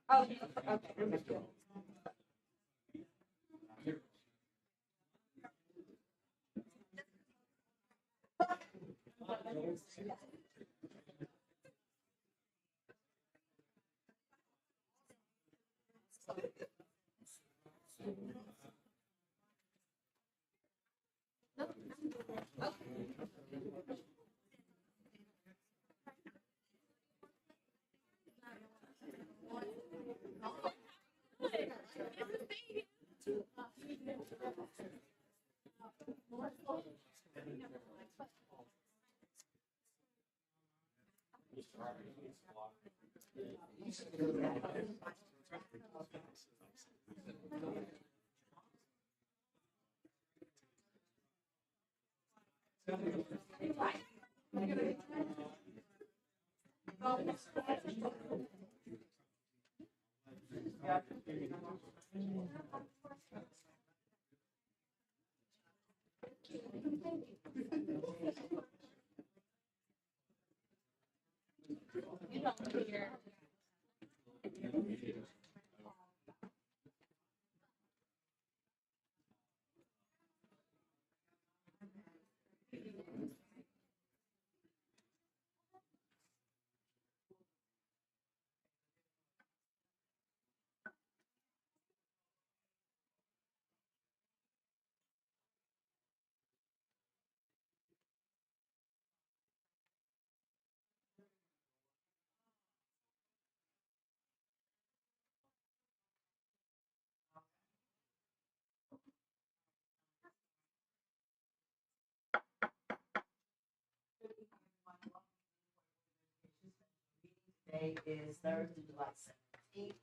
Oh, okay. You don't hear. Today is Thursday, July 17th,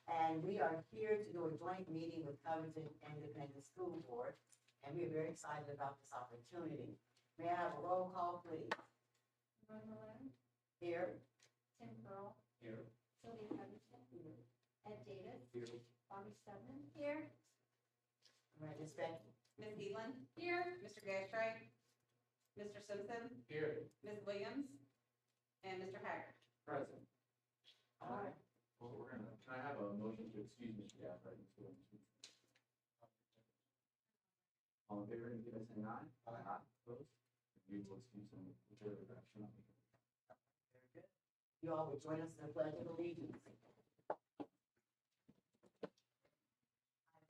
and we are here to do a joint meeting with Covington Independent School Board, and we are very excited about this opportunity. May I have a roll call, please? Here. Tim Pearl. Here. Sylvia Covington. Here. Ed Davis. Here. Bobby Stedman. Here. All right, Ms. Becky. Ms. Eland. Here. Mr. Gastry. Mr. Simpson. Here. Ms. Williams. And Mr. Haggard. Present. All right. Well, can I have a motion to excuse Mr. Gafford? All in favor, indicate by saying aye. Aye. Opposed? You will excuse him, whichever direction. Very good. You all will join us in the Pledge of Allegiance.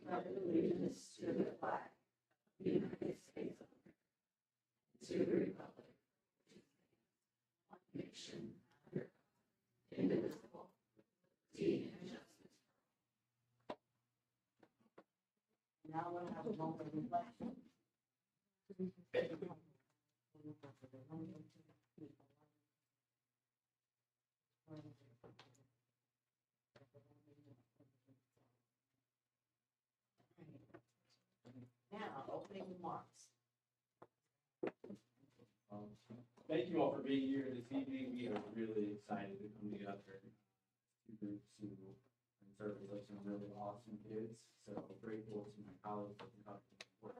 I pledge allegiance to the flag of the United States of America, to the republic, one nation, under God, indivisible, with liberty and justice for all. Now we'll have a moment of reflection. Now, opening remarks. Thank you all for being here this evening. We are really excited to come together. Two groups who serve as like some really awesome kids. So grateful to my colleagues for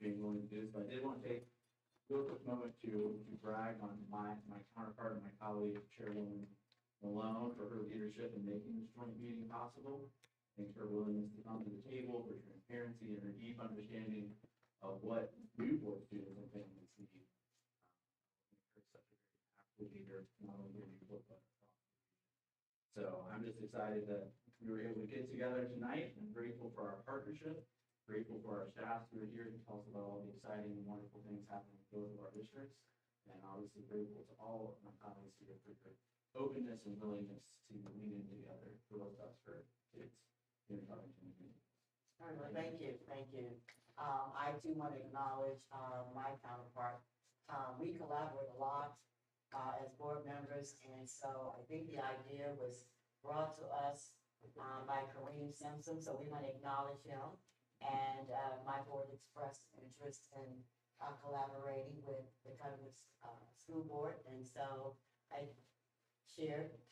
being willing to do this. But I did want to take a real quick moment to brag on my counterpart and my colleague, Chairwoman Malone, for her leadership in making this joint meeting possible. Thanks for her willingness to come to the table, for transparency, and her deep understanding of what Newport students and families need. Her such a very active leader, not only in Newport, but across the region. So I'm just excited that we were able to get together tonight. I'm grateful for our partnership, grateful for our staff who are here to tell us about all the exciting and wonderful things happening in both of our districts. And obviously grateful to all of my colleagues here for your openness and willingness to lean in together for what's best for kids in the Covington community. All right, thank you, thank you. I do want to acknowledge my counterpart. We collaborate a lot as board members, and so I think the idea was brought to us by Kareem Simpson, so we want to acknowledge him. And my board expressed interest in collaborating with the Covington, school board, and so I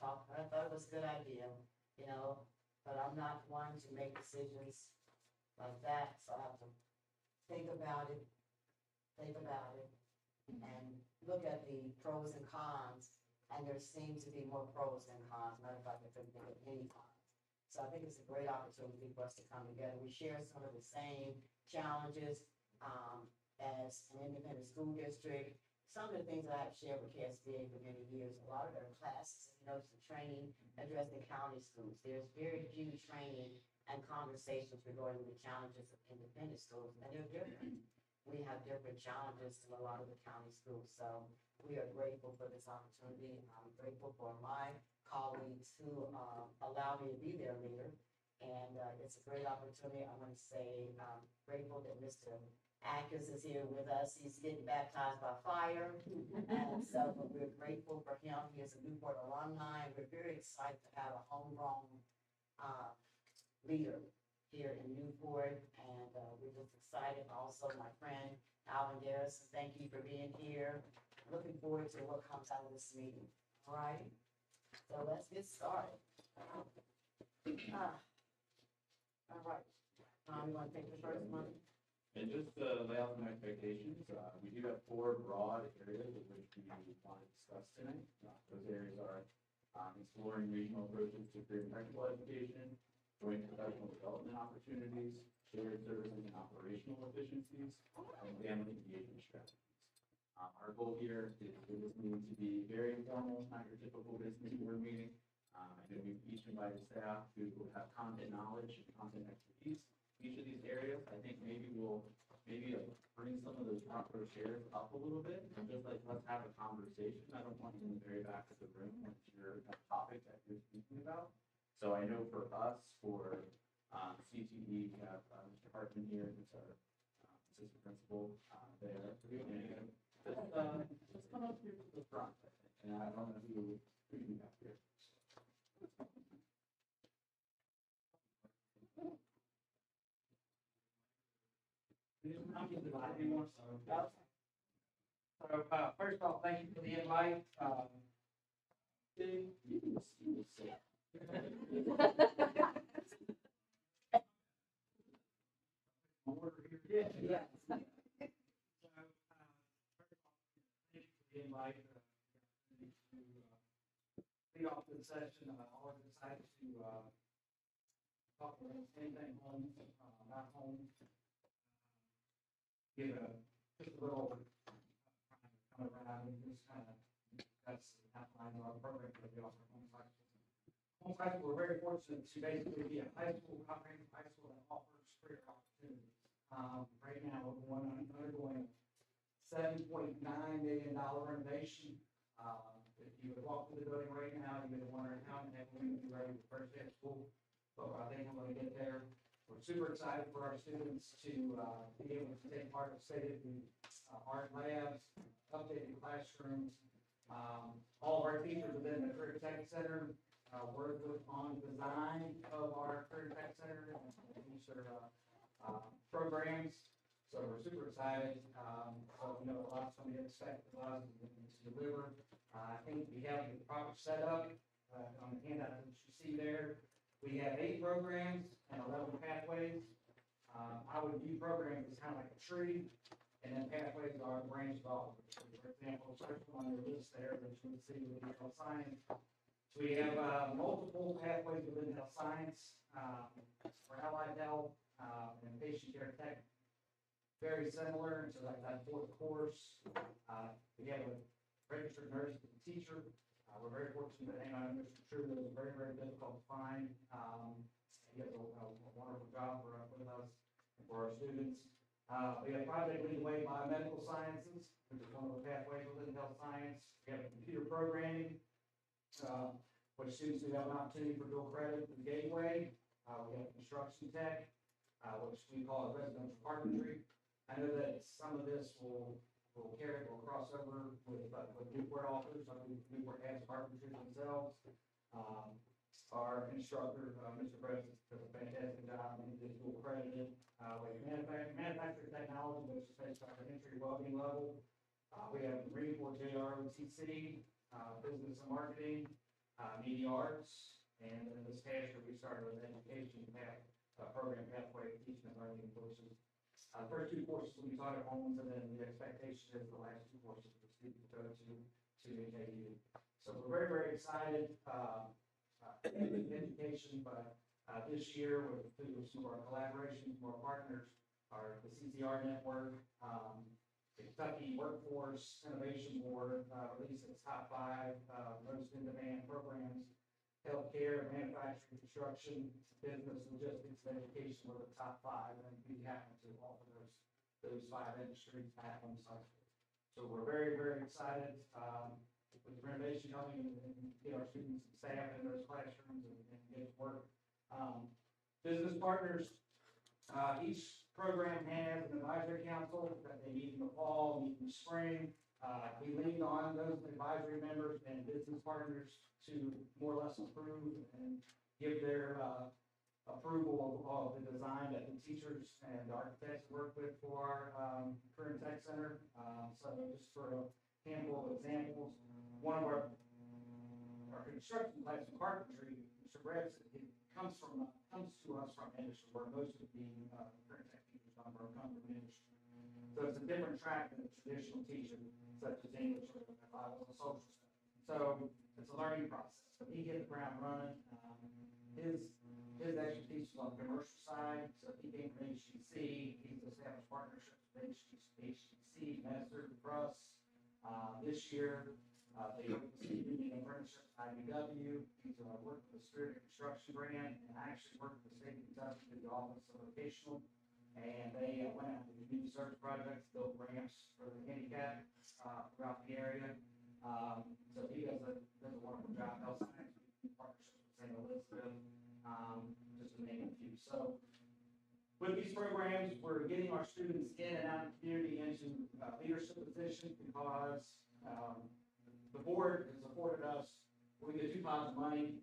I thought it was a good idea, you know, but I'm not one to make decisions like that, so I have to think about it, and look at the pros and cons, and there seems to be more pros than cons. Matter of fact, I couldn't think of any cons. So I think it's a great opportunity for us to come together. We share some of the same challenges, as an independent school district. Some of the things that I've shared with KSBA for many years, a lot of their classes, some training addressing county schools. There's very few training and conversations regarding the challenges of independent schools, and they're different. We have different challenges in a lot of the county schools, so we are grateful for this opportunity. I'm grateful for my colleagues who allow me to be their leader, and it's a great opportunity. I want to say I'm grateful that Mr. Atkins is here with us. He's getting baptized by fire, and so we're grateful for him. He is a Newport alumni, and we're very excited to have a homegrown leader here in Newport, and we're just excited. Also, my friend Alvin Garrison, thank you for being here. Looking forward to what comes out of this meeting. All right, so let's get started. All right, you want to take the first one? And just to lay out some expectations, we do have 4 broad areas of which we want to discuss tonight. Those areas are exploring regional approaches to career and technical education, joint professional development opportunities, shared services and operational efficiencies, and family engagement strategies. Our goal here is for this meeting to be very informal, not your typical business board meeting. I know we've each invited staff who have content knowledge and content expertise each of these areas. I think maybe we'll bring some of those proper shares up a little bit and just let's have a conversation. I don't want you in the very back of the room if you're a topic that you're speaking about. So I know for us, for CTE, we have Mr. Hartman here, who's our assistant principal there. And let's come up here to the front, I think. And I don't know who you have here. I'm just invited anymore, so. First off, thank you for the invite. You can say. Order here. Yeah. So, first off, thank you for the invite. To lead off the session, always excited to talk about anything home, not home. Give just a little come around and just kind of that's outline of our program that we offer home cycle. Home cycle, we're very fortunate to basically be a high school, comprehensive high school that offers career opportunities. Right now, we're undergoing $7.9 million renovation. If you would walk through the building right now, you would be wondering how in the heck we're going to be ready for first day of school. But I think we're going to get there. We're super excited for our students to be able to take part in state-of-the art labs, updated classrooms. All of our teachers within the Career Tech Center work on design of our Career Tech Center and teach their programs. So we're super excited. So we know a lot's going to get expected of us and to deliver. I think we have the proper setup on the handout that you see there. We have 8 programs and 11 pathways. I would view programs as kind of like a tree, and then pathways are branches off of the tree. For example, the first one on your list there that you would see would be health science. So we have multiple pathways within health science for allied health and patient care tech. Very similar to like that 4th course. We have a registered nurse and teacher. We're very fortunate to hang on to Mr. True. It was very, very difficult to find. He does a wonderful job with us and for our students. We have project leading the way biomedical sciences, which is one of the pathways within health science. We have computer programming, which students do have an opportunity for dual credit through Gateway. We have construction tech, which we call residential carpentry. I know that some of this will cross over with Newport authors. I mean, Newport has carpenters themselves. Our instructor, Mr. Brett, does a fantastic job. He is dual credited. We have manufacturing technology, which is based on our entry welding level. We have Newport JROTC, business and marketing, media arts, and then this past year we started with education path, program pathway teaching and learning courses. First two courses will be taught at homes, and then the expectation is the last two courses the students go to NKU. So we're very, very excited, in education, but this year with some of our collaborations, some of our partners, the CCR network, the Kentucky Workforce Innovation Board released its top 5 most in-demand programs. Healthcare, manufacturing, construction, business, logistics, and education were the top 5, and we happen to offer those 5 industries at home site. So we're very, very excited with the renovation coming and get our students and staff in those classrooms and get to work. Business partners, each program has an advisory council that they meet in the fall, meet in the spring. We lean on those advisory members and business partners to more or less approve and give their approval of the design that the teachers and architects work with for our career and tech center. So just for a handful of examples, one of our construction types of carpentry, Mr. Brett, it comes to us from industry where most of the career and tech teachers come from industry. So it's a different track than a traditional teacher, such as English or social studies. So it's a learning process. So he hit the ground running. His expertise is on the commercial side. So he came from HTC. He's established partnerships with HTC, Messer, Russ. This year, they worked with Steve and Apprenticeship at IBW. He's worked with the Spirit Construction Grant and actually worked with the state of Kentucky through the Office of Vocational. And they went out to the community service projects, built ramps for the handicapped throughout the area. So he does a wonderful job. Health science partnership with St. Elizabeth, just to name a few. So with these programs, we're getting our students in and out of the community into leadership positions because the board has afforded us, we get 2 pounds of money.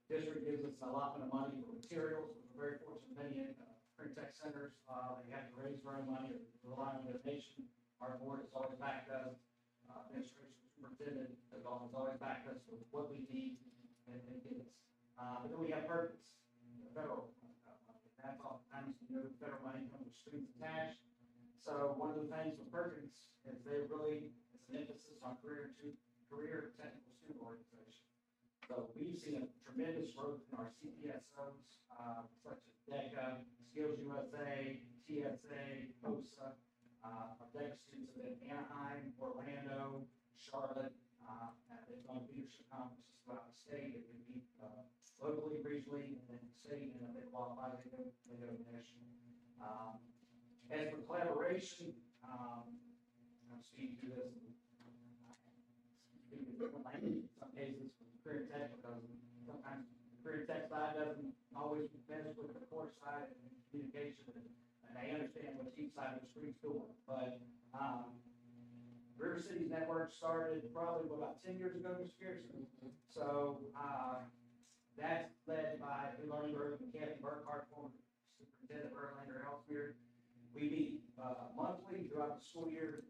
District gives us an allotment of money for materials, which we're very fortunate many career tech centers, they have to raise their own money or rely on donation. Our board has always backed us. Administration superintendent has always backed us with what we need and kids. But then we have purpose, federal money. That's oftentimes, federal money comes with strings attached. So one of the things with Perkins is it's an emphasis on career technical student organization. So we've seen a tremendous growth in our CPSOs, such as DECA, Skills USA, TSA, OSA. Our DECA students have been in Anaheim, Orlando, Charlotte. They've done leadership conferences throughout the state. They compete locally, regionally, and then state, and if they qualify, they go national. As for collaboration, I'm speaking to this in different language in some cases with career tech, because sometimes the career tech side doesn't always mesh with the core side and communication, and they understand what each side of the street's doing. But River Cities Network started probably about 10 years ago, Mr. Pearson. So that's led by Learning Grove and Kathy Burkhart, former superintendent of Erlander Elsmere. We meet monthly throughout the school year.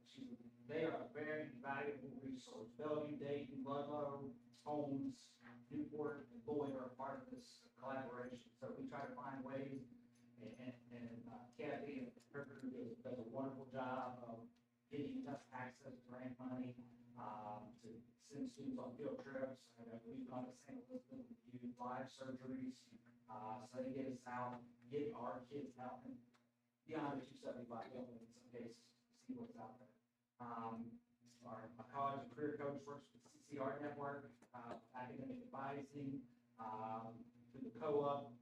They are a very valuable resource. Bellevue, Dayton, Ludlow, Holmes, Newport, and Boyd are part of this collaboration. So we try to find ways, and Kathy and her crew does a wonderful job of getting enough access to grant money to send students on field trips. We've gone to St. Elizabeth to do live surgeries, so they get us out, get our kids out and beyond the 275 building in some cases to see what's out there. My college and career coach works with the CCR network, academic advising, through the co-op,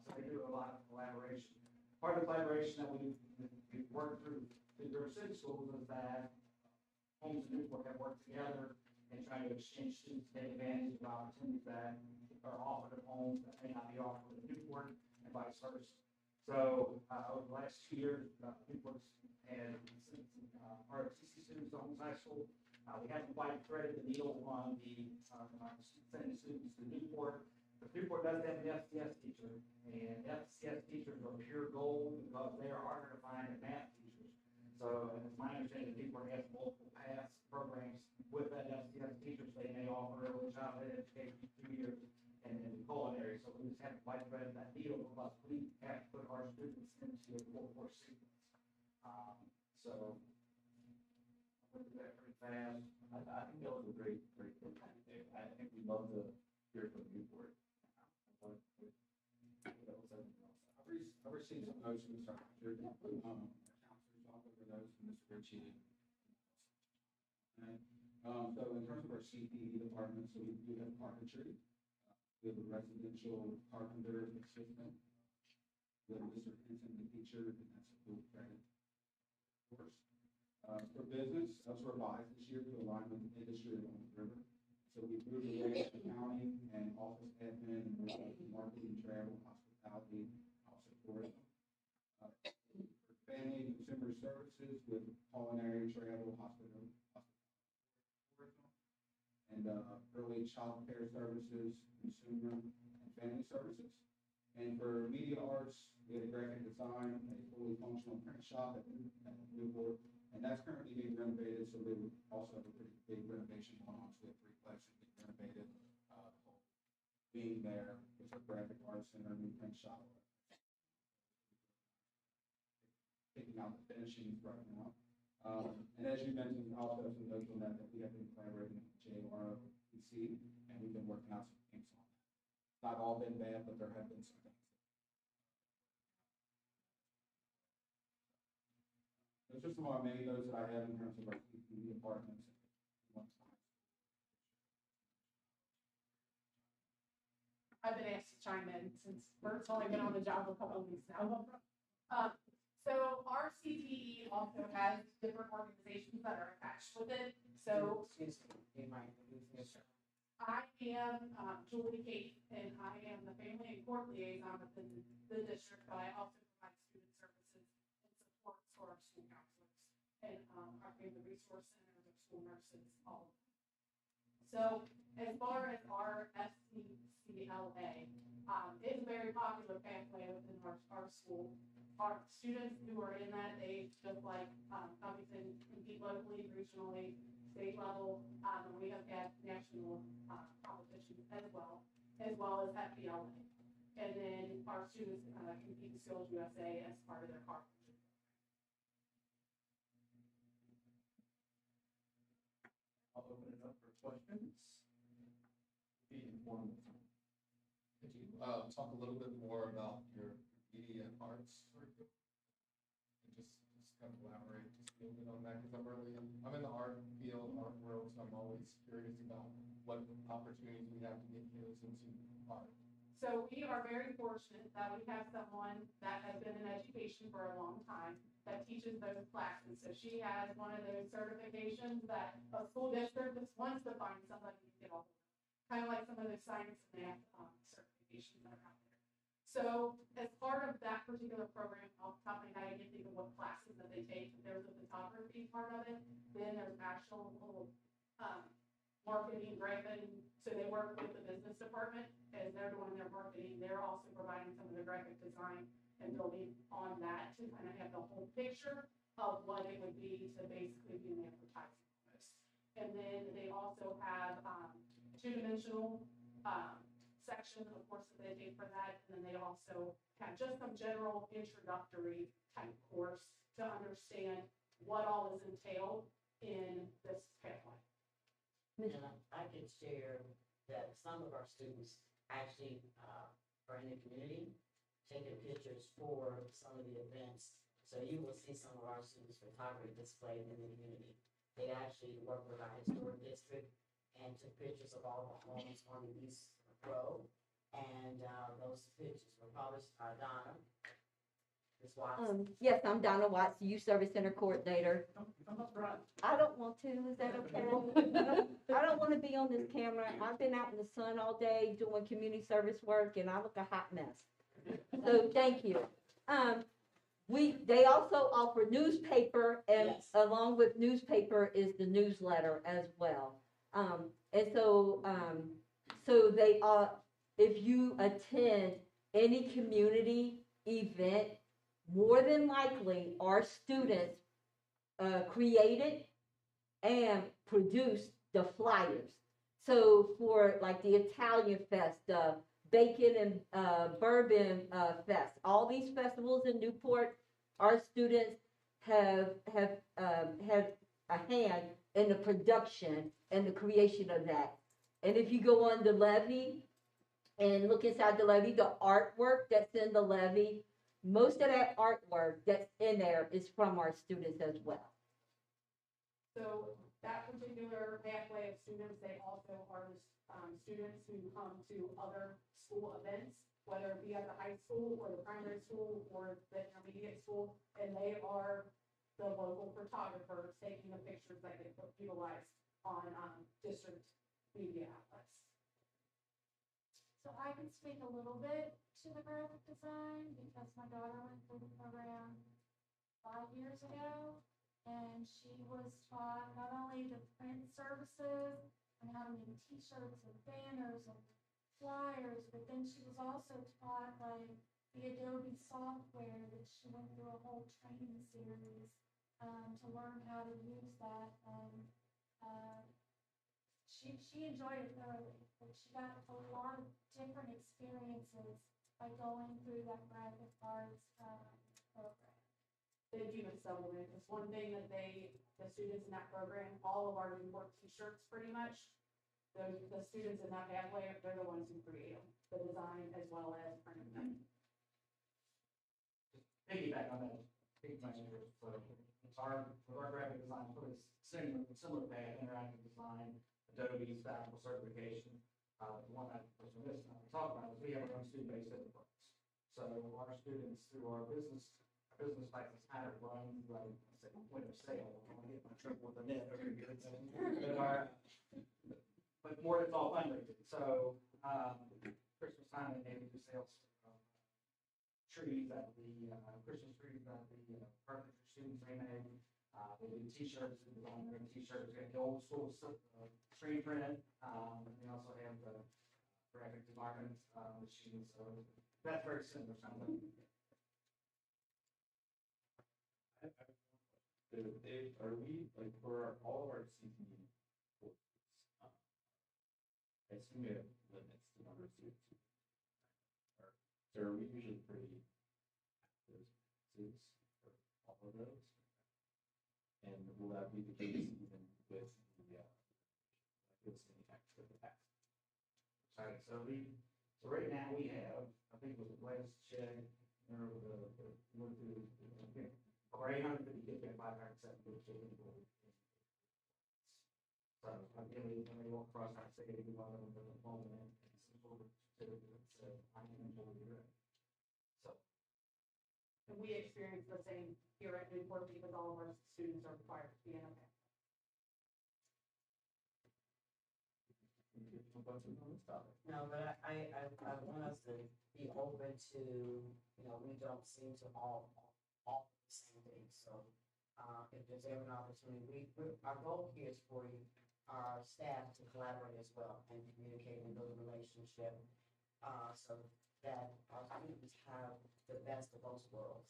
so they do a lot of collaboration. Part of the collaboration that we've worked through River City Schools is that Holmes and Newport have worked together and trying to exchange students, take advantage of opportunities that are offered at Holmes that may not be offered at Newport, and vice versa. So over the last 2 years, Newport's had ROTC students at Holmes High School. We haven't quite threaded the needle on the sending students to Newport, Newport does have an FCS teacher, and FCS teachers are pure gold because they are harder to find than math teachers. So, and it's my understanding that Newport has multiple paths programs with that FCS teachers. They may offer early childhood education for 2 years and then culinary. So we just have to widespread that needle because we have to put our students into a workforce sequence. So, I went through that pretty fast. I think that was a great thing. I think we'd love to hear from Newport. I've received some notes from Mr. Hodger, counselors all over those from Mr. Ritchie. And, so in terms of our CPE department, so we do have carpentry, we have a residential carpenter assistant, we have Mr. Hinton, the teacher, and that's a full credit course. For business, those were revised this year to align with the industry along the river. So we moved away from accounting and office admin, and moved to marketing, travel, hospitality, also tourism. For family and consumer services with culinary, travel, hospitality, tourism. And early child care services, consumer and family services. And for media arts, we had a graphic design, a fully functional print shop at Newport. And that's currently being renovated, so we would also have a pretty big renovation going on, so we have 3 places being renovated. The whole being there with a graphic arts center, new print shop. Taking out the finishings right now. And as you mentioned, also some notes on that we have been collaborating with JROTC, and we've been working out some things on that. Not all been bad, but there have been some things. Those are some of our main notes that I have in terms of our CPE departments. I've been asked to chime in since Bert's only been on the job a couple of weeks now. So our CTE also has different organizations that are attached with it. So Excuse me, you might introduce yourself. I am Julie Kate, and I am the family and court liaison within the district, but I also provide student services and support for our school counselors and our family resource centers, our school nurses, all of them. So as far as our SCCLA, it's a very popular pathway within our school. Our students who are in that, they just like Covington compete locally, regionally, state level, and we have had national competitions as well as FBLA. And then our students compete in Skills USA as part of their carpentry. I'll open it up for questions. Be informative. Could you talk a little bit more about your media and arts curriculum? And just kind of elaborate just a little bit on that, because I'm in the art field, art world, so I'm always curious about what opportunities we have to get kids into art. So we are very fortunate that we have someone that has been in education for a long time that teaches those classes. So she has one of those certifications that a school district just wants to find somebody to get all of them. Kind of like some of those science and math certifications that are out there. So as part of that particular program, off the top of my head, I can't think of what classes that they take. There's a photography part of it. Then there's actual little marketing, graphic. So they work with the business department as they're doing their marketing. They're also providing some of the graphic design and building on that to kind of have the whole picture of what it would be to basically be an advertising almost. And then they also have two-dimensional section, of course, that they take for that. And then they also have just some general introductory type course to understand what all is entailed in this pathway. And I can share that some of our students actually are in the community, taking pictures for some of the events. So you will see some of our students' photography displayed in the community. They actually work with our historic district and took pictures of all the homes on the East Road. And those pictures were published by Donna. Ms. Watson. Yes, I'm Donna Watts, Youth Service Center Coordinator. I don't want to, is that okay? I don't want to be on this camera. I've been out in the sun all day doing community service work and I look a hot mess. So thank you. They also offer newspaper and Yes. along with newspaper is the newsletter as well. And so they are, if you attend any community event, more than likely our students created and produced the flyers. So for like the Italian Fest, the Bacon and Bourbon Fest, all these festivals in Newport, our students have had a hand in the production and the creation of that. And if you go on the levee and look inside the levee, the artwork that's in the levee, most of that artwork that's in there is from our students as well. So that particular pathway of students, they also are students who come to other school events, whether it be at the high school or the primary school or the intermediate school, and they are the local photographers taking the pictures that get utilized on district media outlets. So I can speak a little bit to the graphic design because my daughter went through the program 5 years ago. And she was taught not only the print services and how to make t-shirts and banners and flyers, but then she was also taught like the Adobe software that she went through a whole training series to learn how to use that. And she enjoyed it thoroughly. But she got a lot of different experiences by going through that graphic arts program. They do have several things. It's one thing that the students in that program, all of our Newport t-shirts pretty much, the students in that pathway, they're the ones who create them, the design as well as printing them. Just piggyback on that, so our graphic design for this similar path, interactive design, Adobe's valuable certification. The one I was missing, I talked about is we have our own student-based enterprise. So our students through our business practice kind of run like I said, point of sale. I want to get my triple with the net over here. But more it's all fundraising. So Christmas time they do sales trees at the Christmas trees that the carpentry students they make. They do t-shirts, they design their own t-shirts. We have the old school screen print. We also have the graphic design machines. So that's very similar something. Are we, like, for all of our CP courses, I assume we have limits to the number of students. So are we usually pretty active students for all of those? And will that be the case even with the, with any active with the past? Right, so right now we have, I think it was the last check, or went through, over 850 kids, we have 570 children. So ideally, when we walk across our city, we want them to involve in it, and some sort of certificates, I can enjoy it. So. And we experience the same here at Newport because all of our students are required to be in a pathway. No, but I want us to be open to, we don't seem to all the same things. So, if there's ever an opportunity, our goal here is for our staff to collaborate as well and communicate and build a relationship, so that our students have the best of both worlds.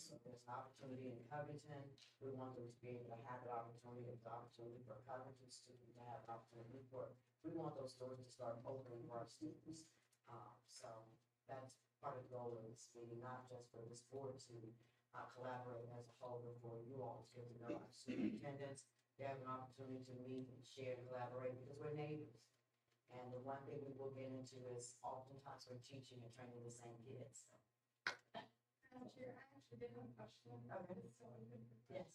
So there's an opportunity in Covington, we want them to be able to have the opportunity, there's an opportunity for a Covington student to have an opportunity for. We want those doors to start opening for our students. So that's part of the goal of this meeting, not just for this board to collaborate as a whole, but for you all to get to know our superintendents. They have an opportunity to meet and share and collaborate because we're neighbors. And the one thing we will get into is oftentimes we're teaching and training the same kids. Madam Chair, I actually did have a question. Okay. Yes.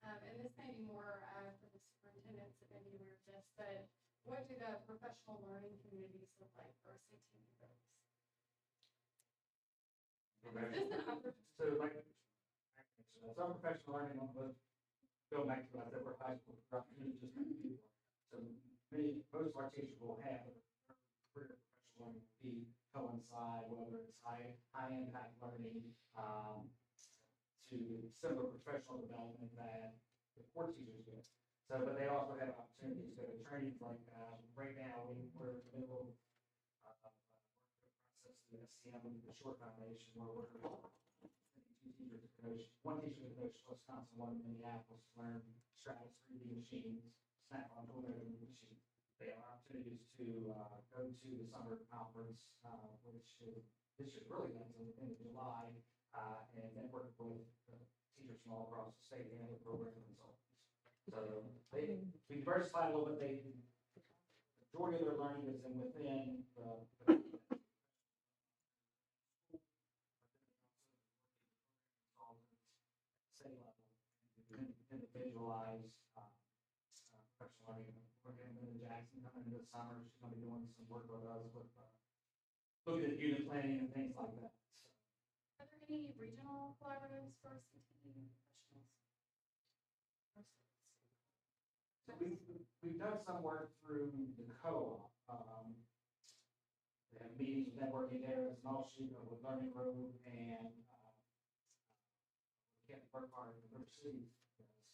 And this may be more for the superintendents, if any aware of this, but what do the professional learning communities look like for SAT programs? And is this an opportunity? So like, some professional learning, go back to what I said, we're high school, opportunity just to be. So most of our teachers will have career professional learning be coincide, whether it's high impact learning, to similar professional development that the core teachers get. So, but they also have opportunities to go to trainings like, right now, we're in the middle of the SCM, the short foundation, where we're two teachers to coach, one teacher to coach Wisconsin, one in Minneapolis, to learn Stratus 3D machines, Snap-on tool machines. They have opportunities to go to the summer conference, which is, this year really ends in July, and network with teachers from all across the state and the program consultants. So we diversified a little bit. The majority of their learning is within the same level, individualized professional learning. We're getting Linda Jackson coming in this summer. She's going to be doing some work with us with looking at unit planning and things like that. Are there any regional collaboratives for CTE professionals? So we've done some work through the co-op. They have meetings with networking areas and all shoot with Learning Road and can't work hard in the cities.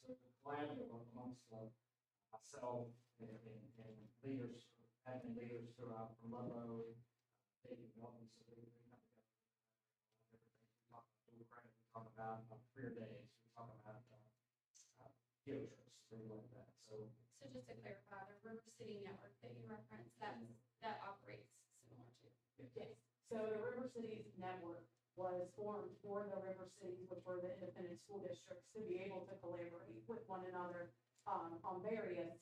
So the collaborative amongst myself and leaders, admin leaders throughout from Ludlow, David Melton, so they come together. We talk about dual credit, we talk about career days, we talk about field trips, things like that. So just to clarify, the River City network that you referenced, that operates similar to? Yes. So the River Cities Network was formed for the River Cities, which were the independent school districts, to be able to collaborate with one another on various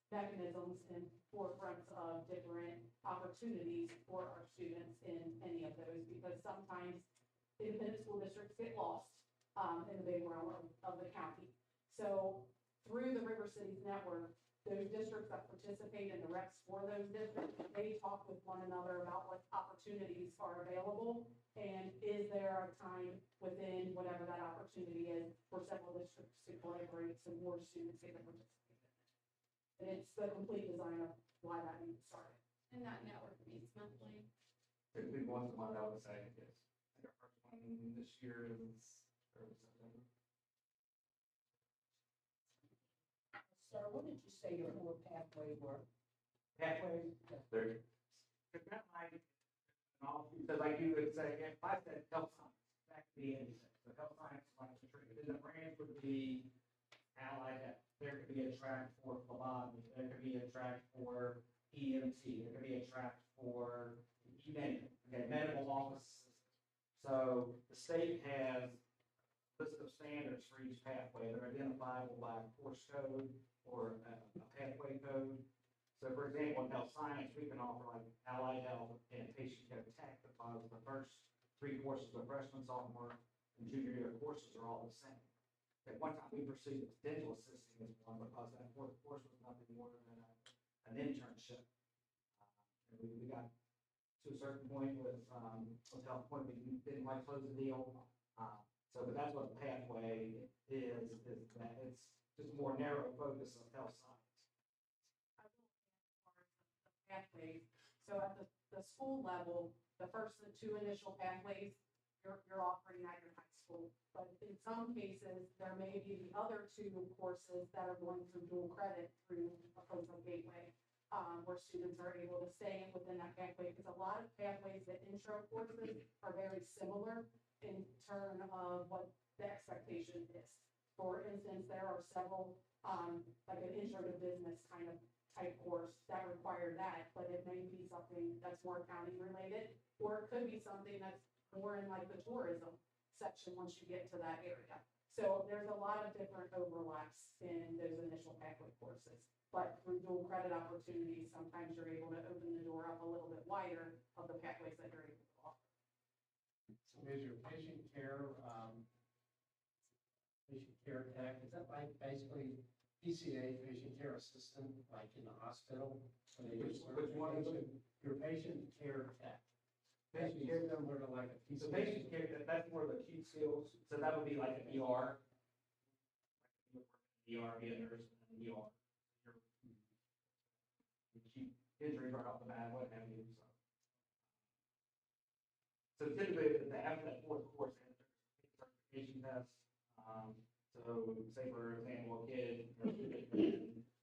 mechanisms and forefronts of different opportunities for our students in any of those, because sometimes independent school districts get lost in the big realm of the county. So through the River Cities Network, those districts that participate in the reps for those districts, they talk with one another about what opportunities are available, and is there a time within whatever that opportunity is for several districts to collaborate so more students get to participate in it. And it's the complete design of why that needs started. And that network meets monthly? typically once a month, I would say, yes. I think our first one this year is early September. Sir, what did you say your four pathways were? Pathways, there. Because that might, because like you would say, if I said health science, that could be anything. So health science, like the treatment, then the branch would be allied health. There could be a track for phlebotomy, there could be a track for EMT, there could be a track for medical office. So the state has a list of standards for each pathway. They're identifiable by a course code or a pathway code. So for example, in health science, we can offer like allied health and patient care tech, because the first three courses of freshman, sophomore, and junior year courses are all the same. At one time, we pursued dental assisting as one, because that fourth course was nothing more than an internship. And we got to a certain point with health point, we didn't quite close the deal. But that's what the pathway is that it's just a more narrow focus of health science. Pathways. So at the school level, the first two initial pathways, you're offering at your high school. But in some cases, there may be the other two courses that are going through dual credit through a program gateway, where students are able to stay within that pathway, because a lot of pathways, the intro courses are very similar in terms of what the expectation is. For instance, there are several, like an intro to business kind of type course that require that, but it may be something that's more county related, or it could be something that's more in like the tourism section once you get to that area. So there's a lot of different overlaps in those initial pathway courses, but through dual credit opportunities, sometimes you're able to open the door up a little bit wider of the pathways that you're able to offer. So is your patient care tech, is that like basically PCA, patient care assistant, like in the hospital? Which one is it? Your patient care tech. Patient Patient care, care similar to like a so PCA. patient care, that's more of the acute skills, so that would be like an ER. ER, be a nurse in an ER. You keep injuries right off the bat, what have you, so. So typically, after that fourth course, they have a certification test. So say for example, a kid, allied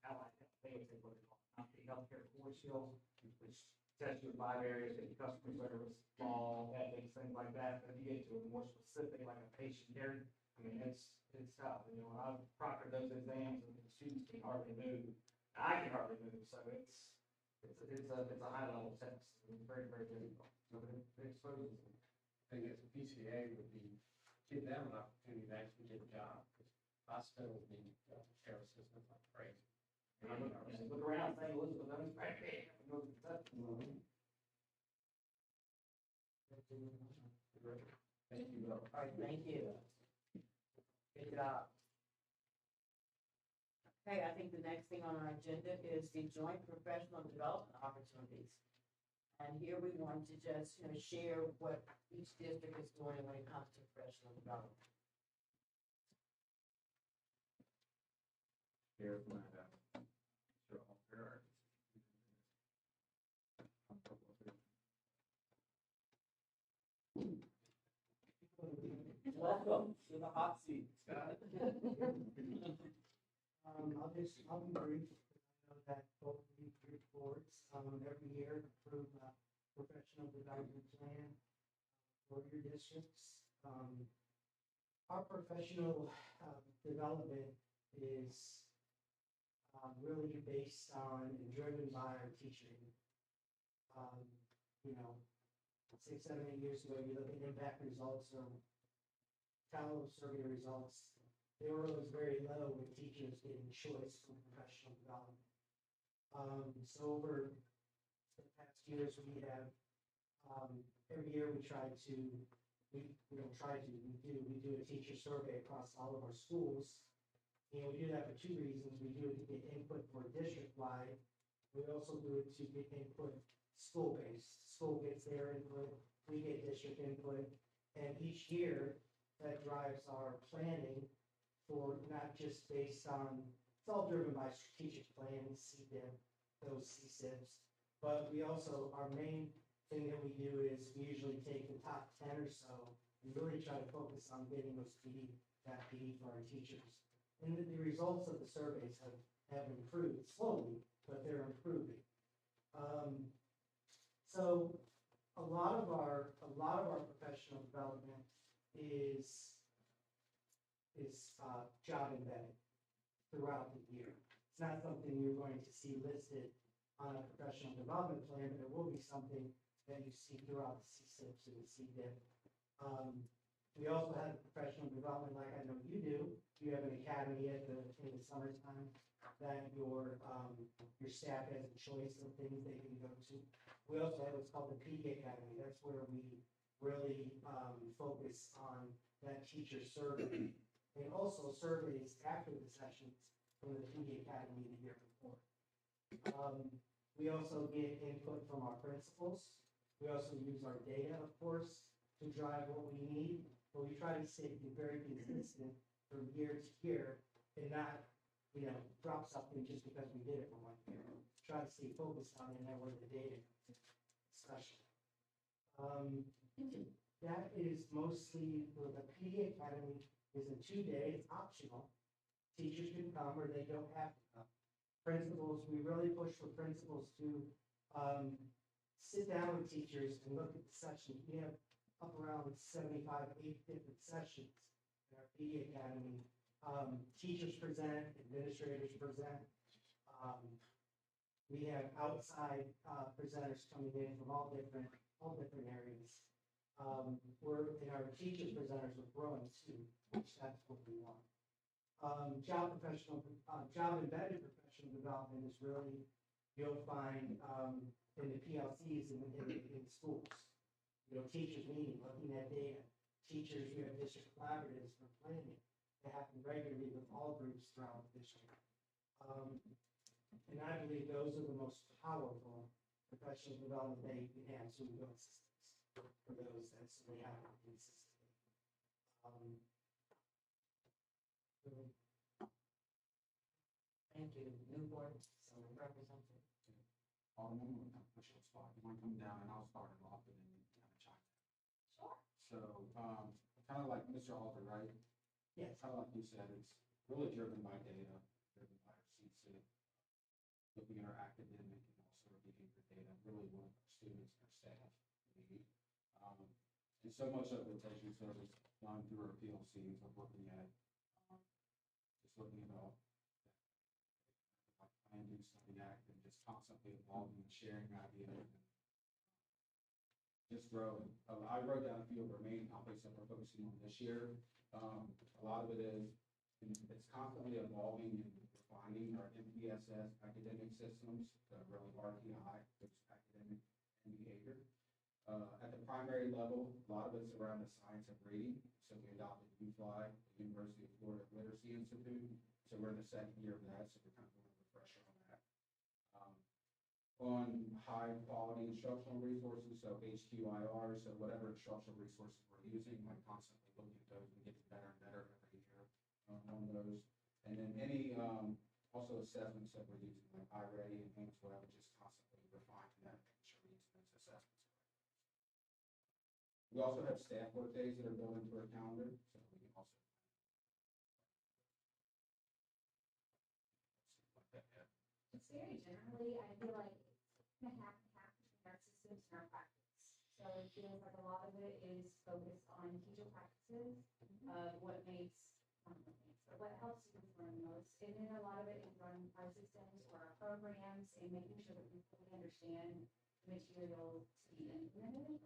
health, they would take what they call healthcare core skills, which test you in 5 areas, like customer service, law, ethics, things like that. But if you get to a more specific, like a patient care, I mean, it's tough. You know, I've proctored those exams and the students can hardly move. I can hardly move, so it's a high level test. It's very, very difficult. So it exposes them. I think as a PCA would be, give them an opportunity to actually get a job. Hospitals need care assistants like crazy. Look around, St. Elizabeth, those right there. Thank you, Bill. All right, thank you. Good job. Okay, I think the next thing on our agenda is the joint professional development opportunities. And here we want to just, share what each district is doing when it comes to professional development. Here, my, Mr. Alter. Welcome to the hot seat, Scott. I'll be brief. I know that both of these boards, every year approve a professional development plan for your districts. Our professional, development is, really based on and driven by our teaching. You know, 6, 7, 8 years ago, you look at impact results or Tallow survey results, they were always very low with teachers getting choice for professional development. So over the past years, we have, every year we try to, we do a teacher survey across all of our schools. And we do that for 2 reasons. We do it to get input for district-wide. We also do it to get input school-based. School gets their input, we get district input, and each year, that drives our planning for not just based on, it's all driven by strategic planning, CDIP, those CSIPs. But we also, our main thing that we do is we usually take the top 10 or so and really try to focus on getting those that PD for our teachers. And the results of the surveys have improved slowly, but they're improving. So a lot of our professional development is job embedded throughout the year. It's not something you're going to see listed on a professional development plan, but it will be something that you see throughout the CSIPs and the CDIP. We also have professional development, like I know you do. You have an academy in the summertime that your staff has a choice of things they can go to. We also have what's called the PD Academy. That's where we really focus on that teacher survey, and also surveys after the sessions from the PD Academy the year before. We also get input from our principals. We also use our data, of course, to drive what we need, but we try to stay very consistent from year to year and not, drop something just because we did it for 1 year. Try to stay focused on it and where the data especially. That is mostly, the PD Academy is a 2-day, it's optional. Teachers can come or they don't have to come. Principals, we really push for principals to sit down with teachers and look at the sessions. We have up around 75, 80 different sessions in our PD Academy. Teachers present, administrators present. We have outside presenters coming in from all different areas. Our teachers presenters are growing too, which that's what we want. Job embedded professional development is really, you'll find in the PLCs in schools. Teachers meeting, looking at data. Teachers, we have district collaboratives for planning. They happen regularly with all groups throughout the district. And I believe those are the most powerful professional development they can have, so we build systems for those that so they have to consistently. Thank you. Newport, some representative. Alderman, we'll kind of push your spot. You want to come down and I'll start it off and then you kind of chime in. Sure. So, kind of like Mr. Alter, right? Yes. Kind of like you said, it's really driven by data, driven by our CSIP, looking at our academic and also our behavior data, really one of our students and our staff need. And so much of the teaching service done through our PLCs of looking at, just looking at all like plan, do, study, act, and just constantly evolving and sharing ideas and just growing. I wrote down a few of our main topics that we're focusing on this year. A lot of it is, it's constantly evolving and refining our MPSS academic systems, really RTI, which is academic and behavior. At the primary level, a lot of it's around the science of reading. So we adopted UFly, the University of Florida Literacy Institute. So we're in the second year of that, so we're kind of doing a refresher on that. On high quality instructional resources, so HQIR, so whatever instructional resources we're using, like constantly looking at those and getting better and better every year on those. And then any also assessments that we're using, like iReady and Hankswell, which is constantly refining that, making sure we're using those assessments. We also have staff work days that are built into our calendar, so we can also. Just very generally, I feel like it's kind of half and half between our systems and our practice. So it feels like a lot of it is focused on teacher practices, what makes, or what helps students learn most. And then a lot of it is on our systems or our programs and making sure that we fully understand the material to be implemented.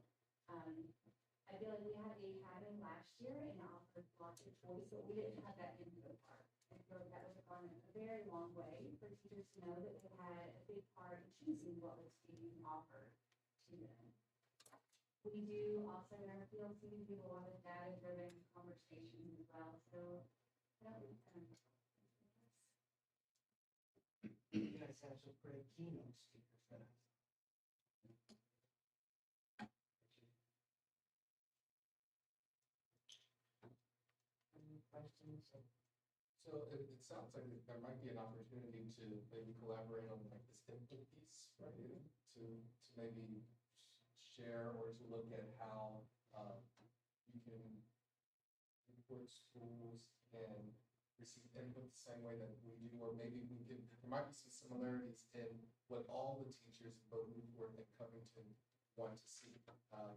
I feel like we had a academy last year and offered lots of choice, but we didn't have that input part. I feel like that would have gone a very long way for teachers to know that they had a big part in choosing what was being offered to them. We do also in our PLC do a lot of data-driven conversations as well, so that was You guys have some great keynote speakers that I saw. Any questions? So it sounds like there might be an opportunity to maybe collaborate on like this input piece, right? To maybe share or to look at how you can Newport schools and receive input the same way that we do, or maybe we can, there might be some similarities in what all the teachers in both Newport and Covington want to see.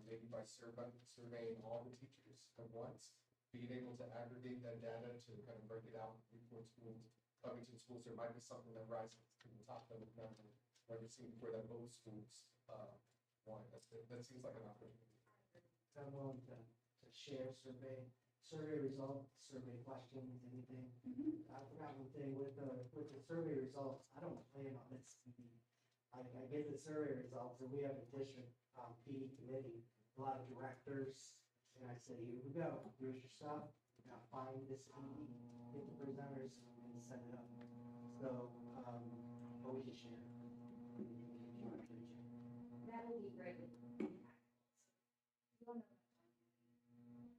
Maybe by surveying all the teachers at once, being able to aggregate that data to kind of break it out in Newport schools, Covington schools, there might be something that rises to the top that we've never seen before that both schools want. That seems like an opportunity. I'm willing to share survey results, survey questions, anything. I forgot one thing with the survey results, I don't plan on this. I get the survey results and we have a district PD committee, a lot of directors. And I say, here we go, here's your stuff, now find this PD, get the presenters, and send it up. So, but we can share. If you want to share. that will be great. You'll know.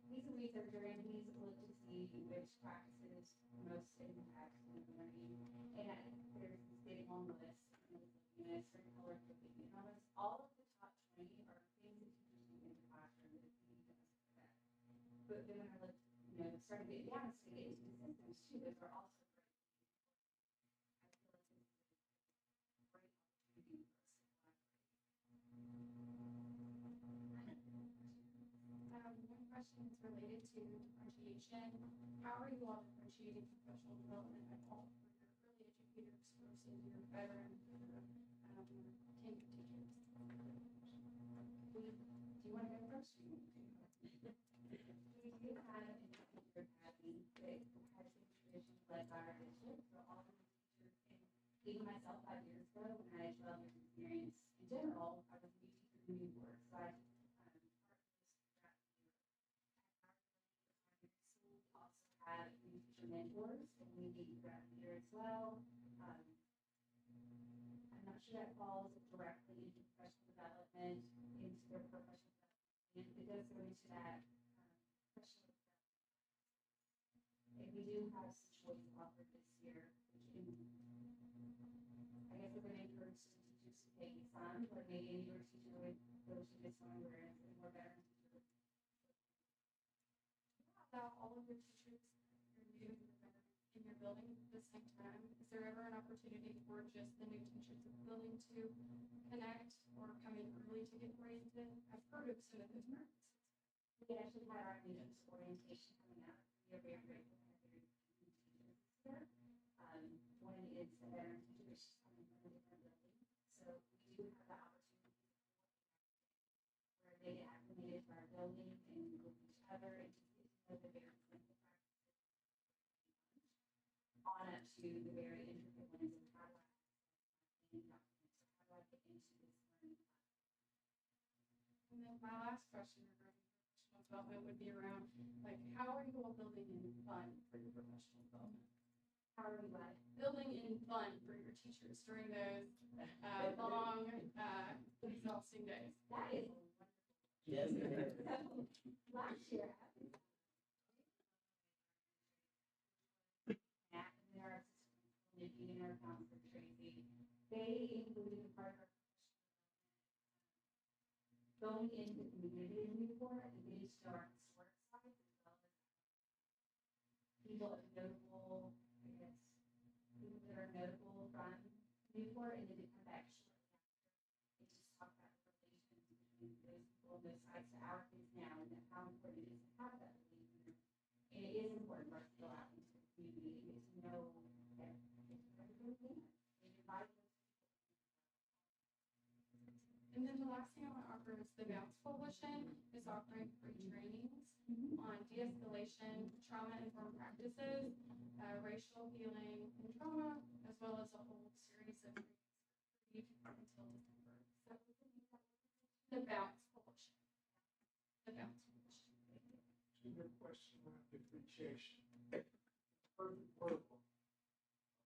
He's a researcher and he's looked to see which practices most impact student learning. And there's this big long list, and it's for color coding. And almost all of the top 20 are things that teachers do in the classroom that he does for that. But then when I looked, started getting down and to get into the systems too, those are also great. I feel like this is a great opportunity for us to collaborate. One question is related to differentiation. How are you all differentiating professional development at all for your early educators versus your veteran tenured teachers? Do you want to go first? We do have an teacher academy that has been traditionally led by our district, so all of the teachers, and even myself 5 years ago, when I had 12 years experience in general, I was a new teacher in Newport, so I also have new teacher mentors, and we meet throughout the year as well. I'm not sure that falls directly into professional development, into their professional development. It does go into that professional development. And we do have some choice offered this year, which I guess we're going to encourage some teachers to take some, or maybe a newer teacher would go to this one where it's a more veteran teacher. About all of your teachers, your new in your building at the same time, is there ever an opportunity for just the new teachers in the building to connect or come in early to get oriented? I've heard of some of those practices. We actually had our leaders orientation coming up. We are very grateful to have very key teachers here. One is the veteran teacher, which is coming from a different building. So we do have the opportunity where they get acclimated to our building and with each other and just get to know the very simple practices on up to the very intricate ones of how do I clean documents, how do I get into this learning class. And then my last question regarding professional development would be around, like, how are you all building in fun for your professional development? How are we like? Building in fun for your teachers during those long, exhausting days. That is Yes, it is. last year. Matt and our assistant, Nikki, and our counselor Tracy, they included part of our going into the community in Newport and getting to know our historic sites as well as people of notable, I guess, people that are notable from Newport and then to come back shortly after. It just talk about the relations between those people and those sites to our kids now and that how important it is to have that belief. And it is important for us to go out into the community and get to know that everything can. And invite those And then the last thing I want to offer is the Bounce Coalition is offering free trainings on de-escalation, trauma-informed practices, racial healing and trauma, as well as a whole series of free until December. So the Bounce Coalition. The Bounce Coalition. To your question about differentiation, perfect world of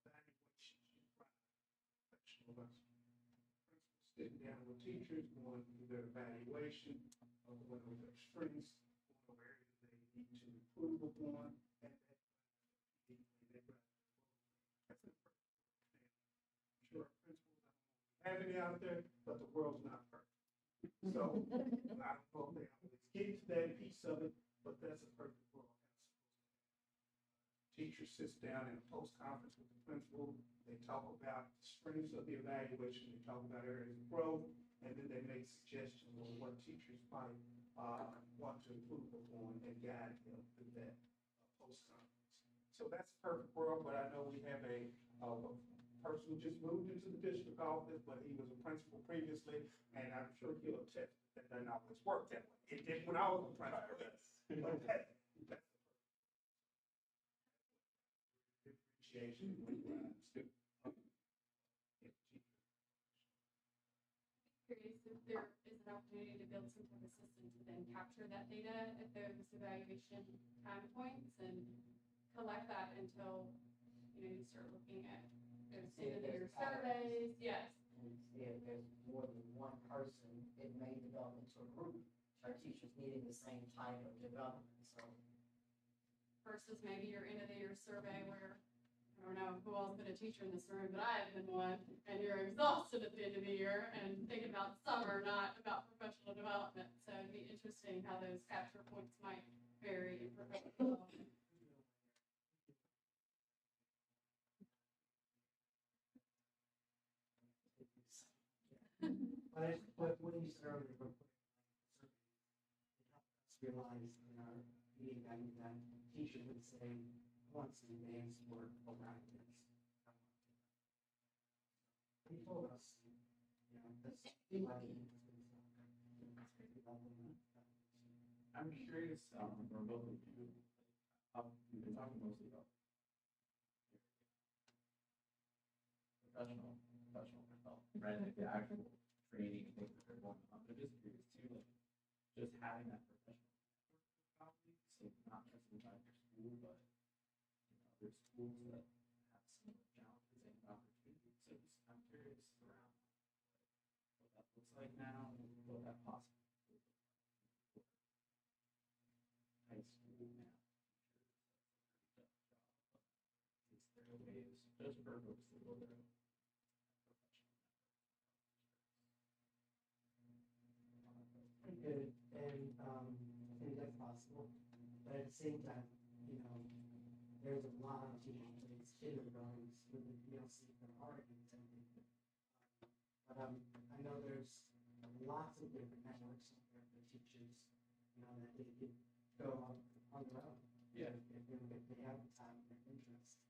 evaluation you find professional lessons. Principals sitting down with teachers, going through their evaluation of what are their strengths, what are areas they need to improve upon, and that's a perfect world. I'm sure our principals don't have any out there, but the world's not perfect. So I don't know if they always get to that piece of it, but that's a perfect world. Teacher sits down in a post-conference with the principal, they talk about the strengths of the evaluation, they talk about areas of growth, and then they make suggestions on what teachers might want to improve upon and guide them through that post-conference. So that's a perfect world, but I know we have a person who just moved into the district office, but he was a principal previously, and I'm sure he'll attest that doesn't always work that way. It did when I was a principal. But that's differentiation when you have students. Curious if there is an opportunity to build some type of system to then capture that data at those evaluation time points and collect that until, you start looking at those See if end of the year there's patterns. surveys. Yes. And see if there's more than one person, it may develop into a group. Our teachers needing the same type of development, so. Versus maybe your end of the year survey where, I don't know who all's been a teacher in this room, but I have been one, and you're exhausted at the end of the year and thinking about summer, not about professional development. So it'd be interesting how those capture points might vary in professional development. But when you said earlier, it helped us realize in our meeting that teacher would say, once in advance work around this. He told us, this money. I'm curious, for both of you, we've been talking mostly about professional development, right? Like the actual training and things that are going on. But just curious too, like just having that professional colleagues, so not just inside your school, but there's schools that have similar challenges and opportunities. So just I'm curious around what that looks like now and what that possibly looks like for high school math teachers. It's their ways, just for folks to go there. Good, and, I think that's possible, but at the same time, there's a lot of teachers, and it's kindergartens with the PLC that are already attending. But, I know there's a lot lots of different networks out there for teachers, you know, that they could go on their own. Yeah. If they have the time and interest.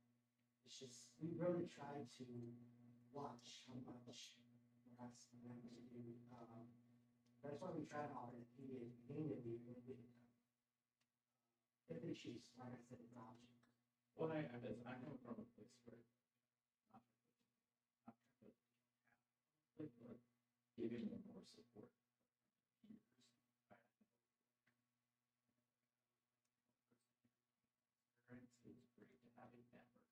It's just, we really try to watch how much we're asking them to do. That's why we try to offer the PDA at the beginning of the year. If they choose, like I said, it's an option. Well, I come from a place where not but giving them more support. Parents, it's great to have a network.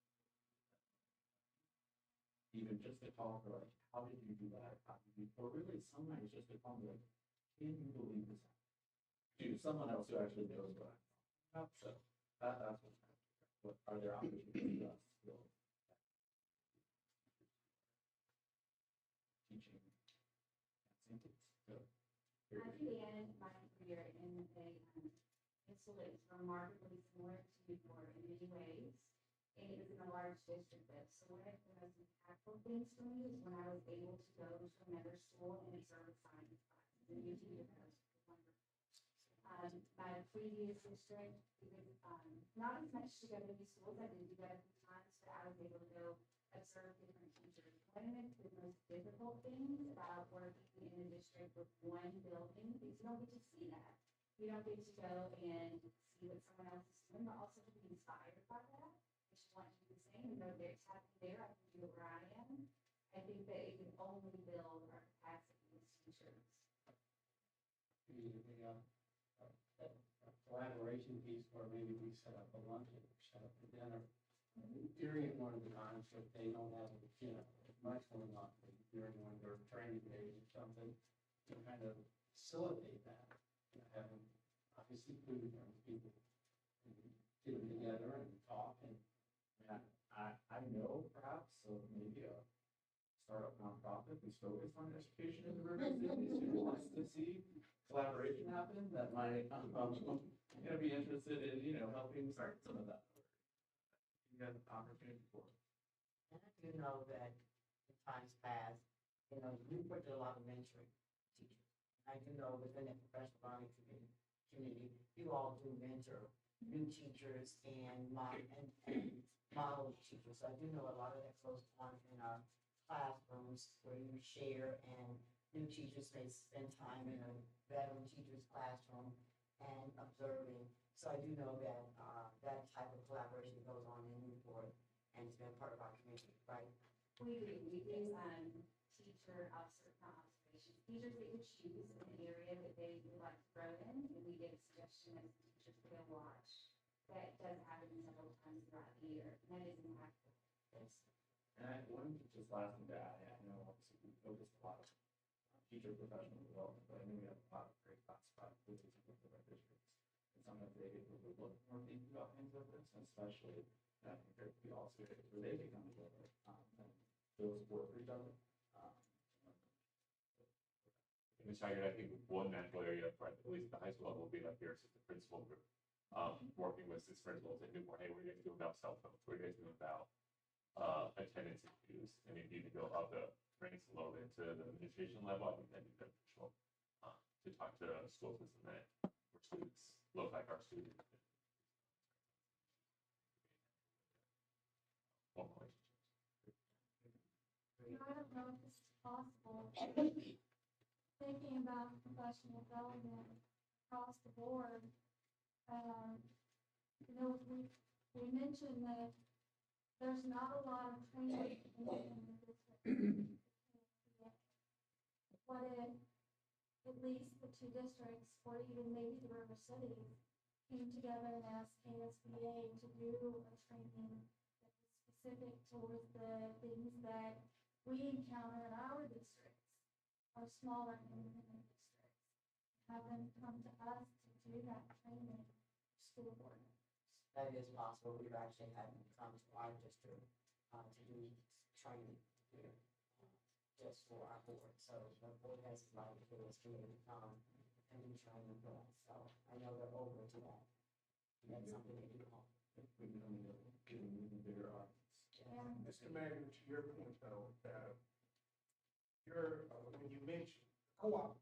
Even just to call for like, how did you do that? How did you, or really sometimes just to call me like, can you believe this? To someone else who actually knows what I'm talking about. So that's what are there opportunities for us to build teaching incentives? So, I began my career in a school that was remarkably similar to Newport in many ways, and it was in a large district though. So one of the most impactful things for me was when I was able to go to another school and observe science classes and UT was wonderful. My previous district, it was not as much to go to new schools. I did do that a few times, but I was able to go observe different teachers. One of the most difficult things about working in a district with one building is you don't get to see that. You don't get to go and see what someone else is doing, but also to be inspired by that. If you want to do the same, you know, there's happening there, I can do it where I am. I think that it can only build our capacity as teachers. Collaboration piece where maybe we set up a lunch or set up a dinner during one of the times if they don't have, you know, much going on during one of their training days or something, to kind of facilitate that. You know, having obviously food and people getting together and talk and I know perhaps, so maybe a startup nonprofit who's focused on education in the river cities who wants to see collaboration happen that might, be interested in, helping start some of that. You got an opportunity for it. And I do know that in times past, Newport did a lot of mentoring teachers. I do know within the professional learning community, you all do mentor new teachers and model teachers. So I do know a lot of that goes on in our classrooms where you share and new teachers may spend time in a veteran teacher's classroom and observing. So I do know that that type of collaboration goes on in Newport and it's been part of our community, right? We do teacher observations. Teachers get to choose an area that they would like to grow in, and we get a suggestion as teachers to go watch. That does happen several times throughout the year, and that is impactful. Yes. And just last thing to add, I know obviously we focused a lot of teacher professional development, but I know we have a lot of great classified coaches in the districts. And sometimes they get overlooked more things about things like this, and especially compared to the also where they can come together and build support for each other. Ms. Haggard, I think one natural area, for at least the high school level, will be like your assistant principal group, working with assistant principals and Newport. Hey, what are you guys doing about cell phones? What are you guys doing about attendance issues? And if you need to go up the ranks a little bit to the administration level, I think that'd be beneficial to talk to a school system that where students look like our students. One relationship. I don't know if this is possible. Thinking about professional development across the board, we mentioned that there's not a lot of training in the district. What if, at least the two districts, or even maybe the River City, came together and asked KSBA to do a training that was specific towards the things that we encounter in our districts, our smaller independent districts. Have them come to us to do that training for school board members. That is possible. We've actually had them come to our district to do training here just for our board. So the board has invited the community to come and do training for us. So I know they're open to that. That's something that you call. We can only get an even bigger audience. Yeah. Mr. Mayor, to your point though, when you mentioned co-op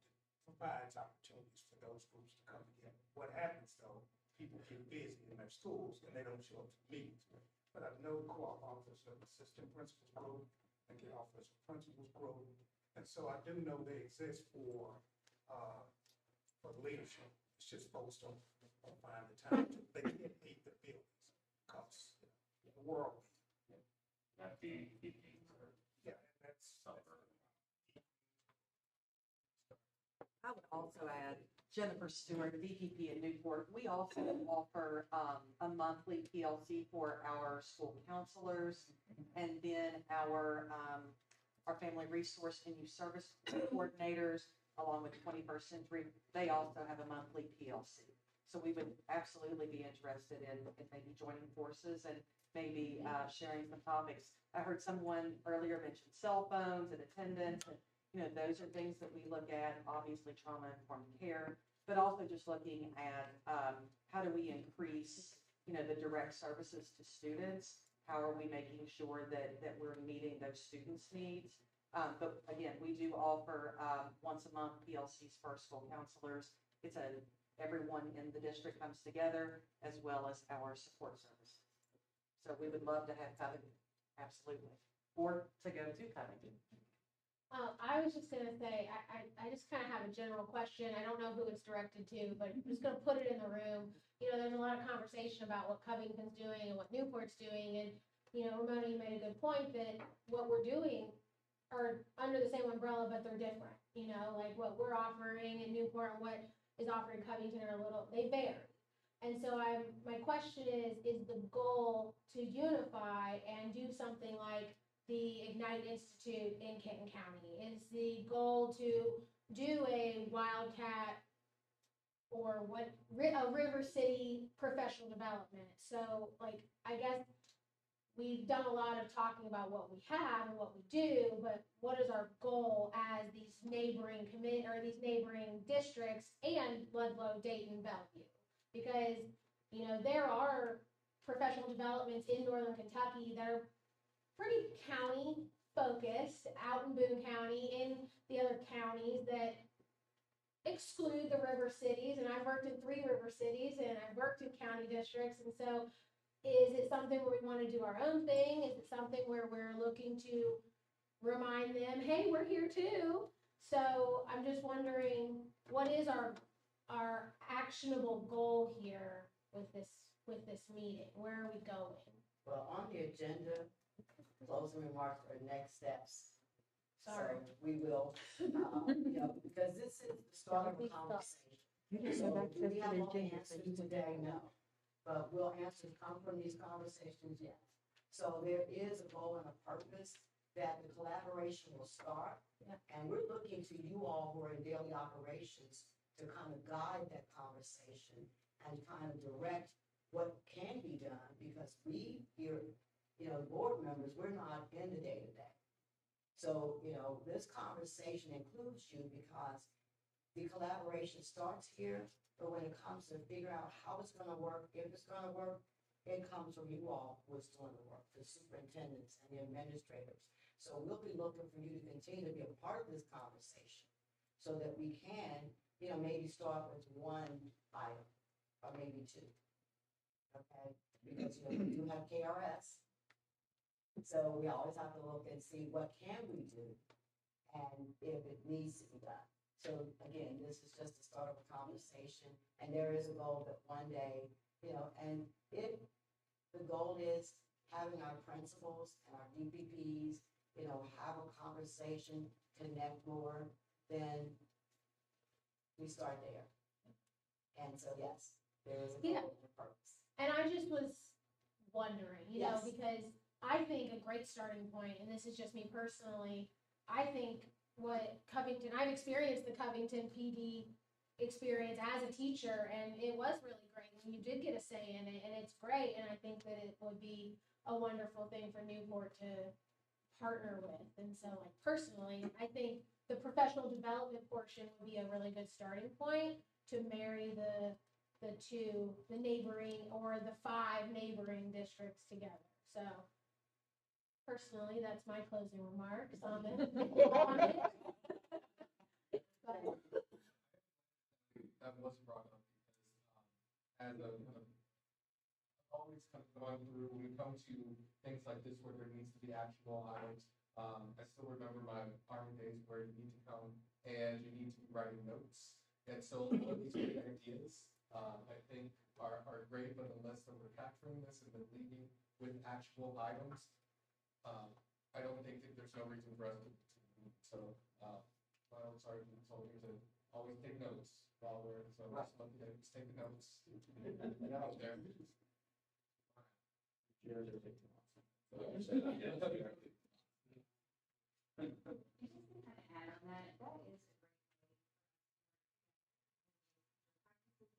provides opportunities for those groups to come together. What happens though, people get busy in their schools and they don't show up to meetings. But I know co-op offers an assistant principals group, and they offer a principals group. And so I do know they exist for leadership. It's just folks don't find the time to, they can't meet the buildings because the world. Not the evenings or Yeah, that's. summer. I would also add Jennifer Stewart, VPP in Newport. We also offer a monthly PLC for our school counselors, and then our family resource and youth service coordinators, along with 21st Century, they also have a monthly PLC. So we would absolutely be interested in maybe joining forces and maybe sharing some topics. I heard someone earlier mention cell phones and attendance, and those are things that we look at, obviously trauma-informed care, but also just looking at how do we increase, the direct services to students? How are we making sure that we're meeting those students' needs? But again, we do offer once a month PLCs for our school counselors. It's everyone in the district comes together, as well as our support services. So we would love to have Covington, absolutely, or to go to Covington. I was just gonna say, I just kind of have a general question. I don't know who it's directed to, but I'm just gonna put it in the room. There's a lot of conversation about what Covington's doing and what Newport's doing, and, Ramona, you made a good point that what we're doing are under the same umbrella, but they're different. Like what we're offering in Newport and what is offered in Covington are they vary. And so my question is the goal to unify and do something like the Ignite Institute in Kenton County? Is the goal to do a Wildcat or a River City professional development? So I guess we've done a lot of talking about what we have and what we do, but what is our goal as these neighboring these neighboring districts and Ludlow, Dayton, Bellevue? Because, there are professional developments in Northern Kentucky that are pretty county focused out in Boone County, in the other counties that exclude the river cities. And I've worked in 3 river cities and I've worked in county districts. And so is it something where we want to do our own thing? Is it something where we're looking to remind them, hey, we're here too? So I'm just wondering, what is our actionable goal here with this meeting? Where are we going? Well, on the agenda, closing remarks are next steps. Sorry. So we will, because this is the start of a conversation. You didn't have access Do we to have the all the agenda, so answers you would today? know. No. But will answers come from these conversations? Yes. So there is a goal and a purpose that the collaboration will start. Yeah. And we're looking to you all who are in daily operations to kind of guide that conversation and kind of direct what can be done, because we here, board members, we're not in the day-to-day. So, this conversation includes you because the collaboration starts here, but when it comes to figure out how it's gonna work, if it's gonna work, it comes from you all who is doing the work, the superintendents and the administrators. So we'll be looking for you to continue to be a part of this conversation so that we can, maybe start with 1 item or maybe 2. Okay, because we do have KRS. So we always have to look and see what can we do and if it needs to be done. So again, this is just the start of a conversation, and there is a goal that one day, and if the goal is having our principals and our DPPs, have a conversation, connect more, then we start there. And so, yes, there is a goal and a purpose. And I just was wondering, Yes. because I think a great starting point, and this is just me personally, I think what Covington, I've experienced the Covington PD experience as a teacher, and it was really great when you did get a say in it, and it's great, and I think that it would be a wonderful thing for Newport to partner with. And so, personally, I think the professional development portion would be a really good starting point to marry the neighboring or the 5 neighboring districts together. So personally, that's my closing remarks on it. But as a kind of always kind of going through, when we come to things like this where there needs to be actionable items, I still remember my Army days where you need to come and you need to be writing notes. And so all of these great ideas, I think are great, but unless that we're capturing this and then leading with actual items, I don't think that there's no reason for us to move. So, my old sergeant told me to always take notes while we're, so just look at it, just take the notes. Get out there. Chairs are taking off. I just to kind of add on that, that is a great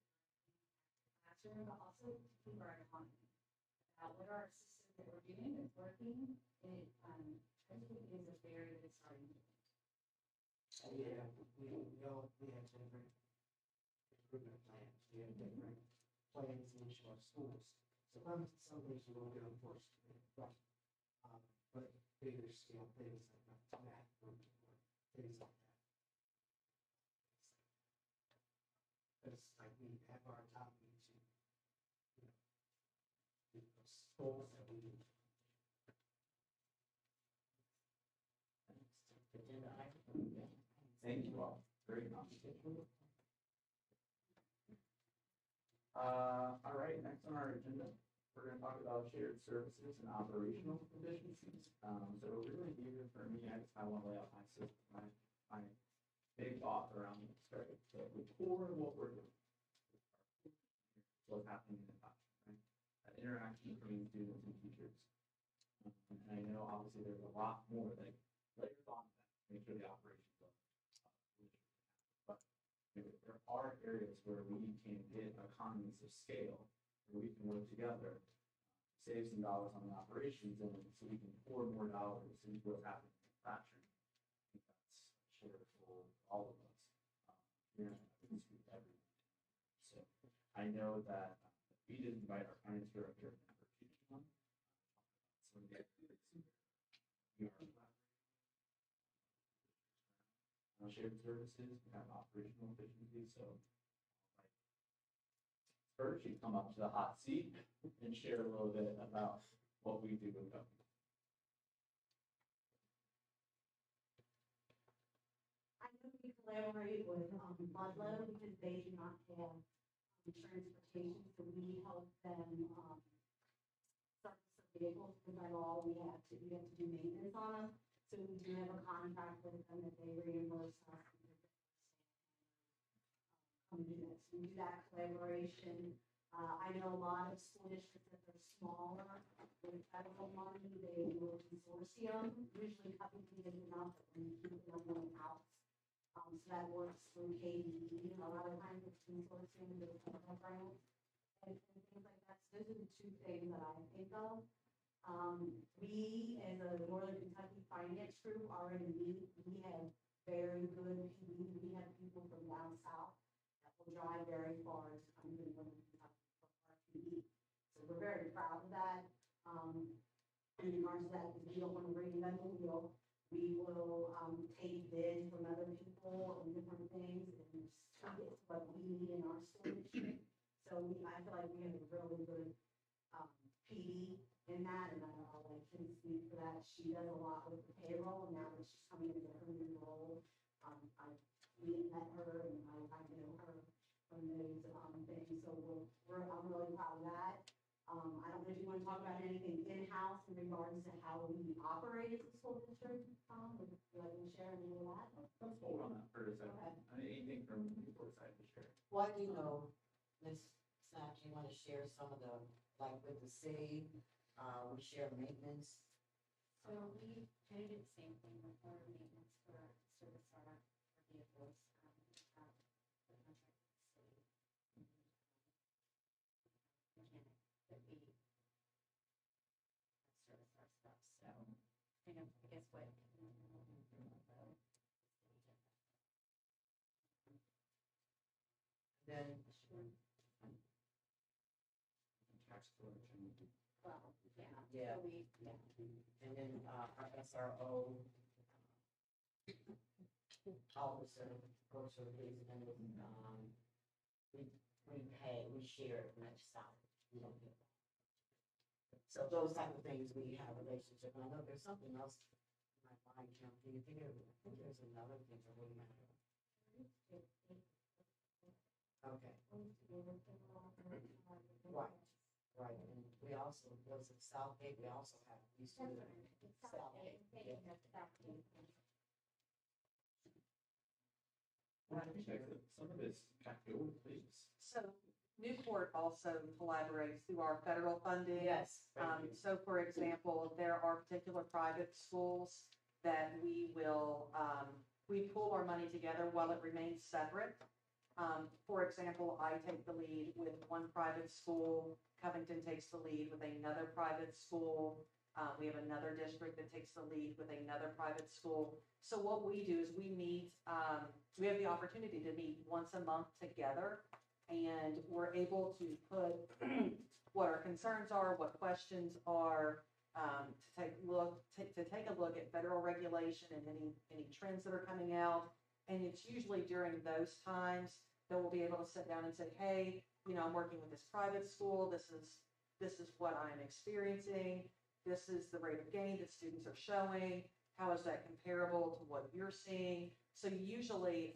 classroom, but also to keep our autonomy about what our system that we're doing is working. It, I think is a very good starting point. Yeah, we have different improvement plans, we have different plans in each of our schools. Some things we won't do, of course, but bigger scale things like math, things like that. It's like we have our top meetings, schools that we do. Thank you all. Very complicated. All right, next on our agenda, we're going to talk about shared services and operational efficiencies. So really here for me, I want to lay out my system, my big thought around this, right? So the core of what we're doing, what's happening in the classroom, right? That interaction between students and teachers. And I know obviously there's a lot more that layers on that to make sure the operations are but there are areas where we can get economies of scale, where we can work together, save some dollars on the operations, and so we can pour more dollars into what's happening in the classroom. I think that's shared for all of us. Yeah, everyone. So I know that we did invite our finance director and our teaching one. Some of the activities we are shared services, we have operational efficiency. So first, you come up to the hot seat and share a little bit about what we do with them. I know we collaborate with Ludlow because they do not have transportation, so we help them service the vehicles because by law we have to do maintenance on them. So we do have a contract with them that they reimburse us because they come do that. So we do that collaboration. I know a lot of school districts that are smaller with federal money, they do a consortium. Usually Covington is enough, but we keep them in-house. So that works through KDE. A lot of times it's consortium, there's federal grants and things like that. So those are the two things that I think of. We, as a Northern Kentucky finance group, already meet. We have very good PD. We have people from down south that will drive very far to come to Northern Kentucky for our PD. So we're very proud of that. In regards to that, if we don't want to reinvent the wheel, we will take bids from other people and different things and tweak it to what we need in our school district. So I feel like we have a really good PD in that, and I'll let Kim speak for that. She does a lot with the payroll, and now that she's coming into her new role, I met her and I know her from those things. So I'm really proud of that. I don't know if you want to talk about anything in-house in regards to how we operate as a school district. Would you like to share any of that? Let's hold on that for a second. Okay. Anything from the Newport side to share? Well, I do know, Ms. Snap, you want to share some of the, like with the city, we share maintenance. So we kind of do the same thing with our maintenance for our service, our vehicles, the contract with the city. Mechanic that we service our stuff, so kind of, I guess what. Then. Tax collection. Well, yeah. Yeah. So we, yeah. And then, our SRO officer, of course, and we we share much salary. We don't get that. So those type of things, we have relationship. And I know there's something else in my mind, Kim, can you think of, I think there's another thing that really matters. Okay. Right, right, and we also, was it Southgate, we also have, we used to live in Southgate. Yeah. Well, I think that some of this kind of go with please. So Newport also collaborates through our federal funding. Yes. Thank you. So for example, there are particular private schools that we will, we pool our money together while it remains separate. For example, I take the lead with one private school, Covington takes the lead with another private school. We have another district that takes the lead with another private school. So what we do is we meet, we have the opportunity to meet once a month together, and we're able to put what our concerns are, what questions are, to take a look at federal regulation and any trends that are coming out. And it's usually during those times that we'll be able to sit down and say, hey, you know, I'm working with this private school. This is what I'm experiencing. This is the rate of gain that students are showing. How is that comparable to what you're seeing? So usually,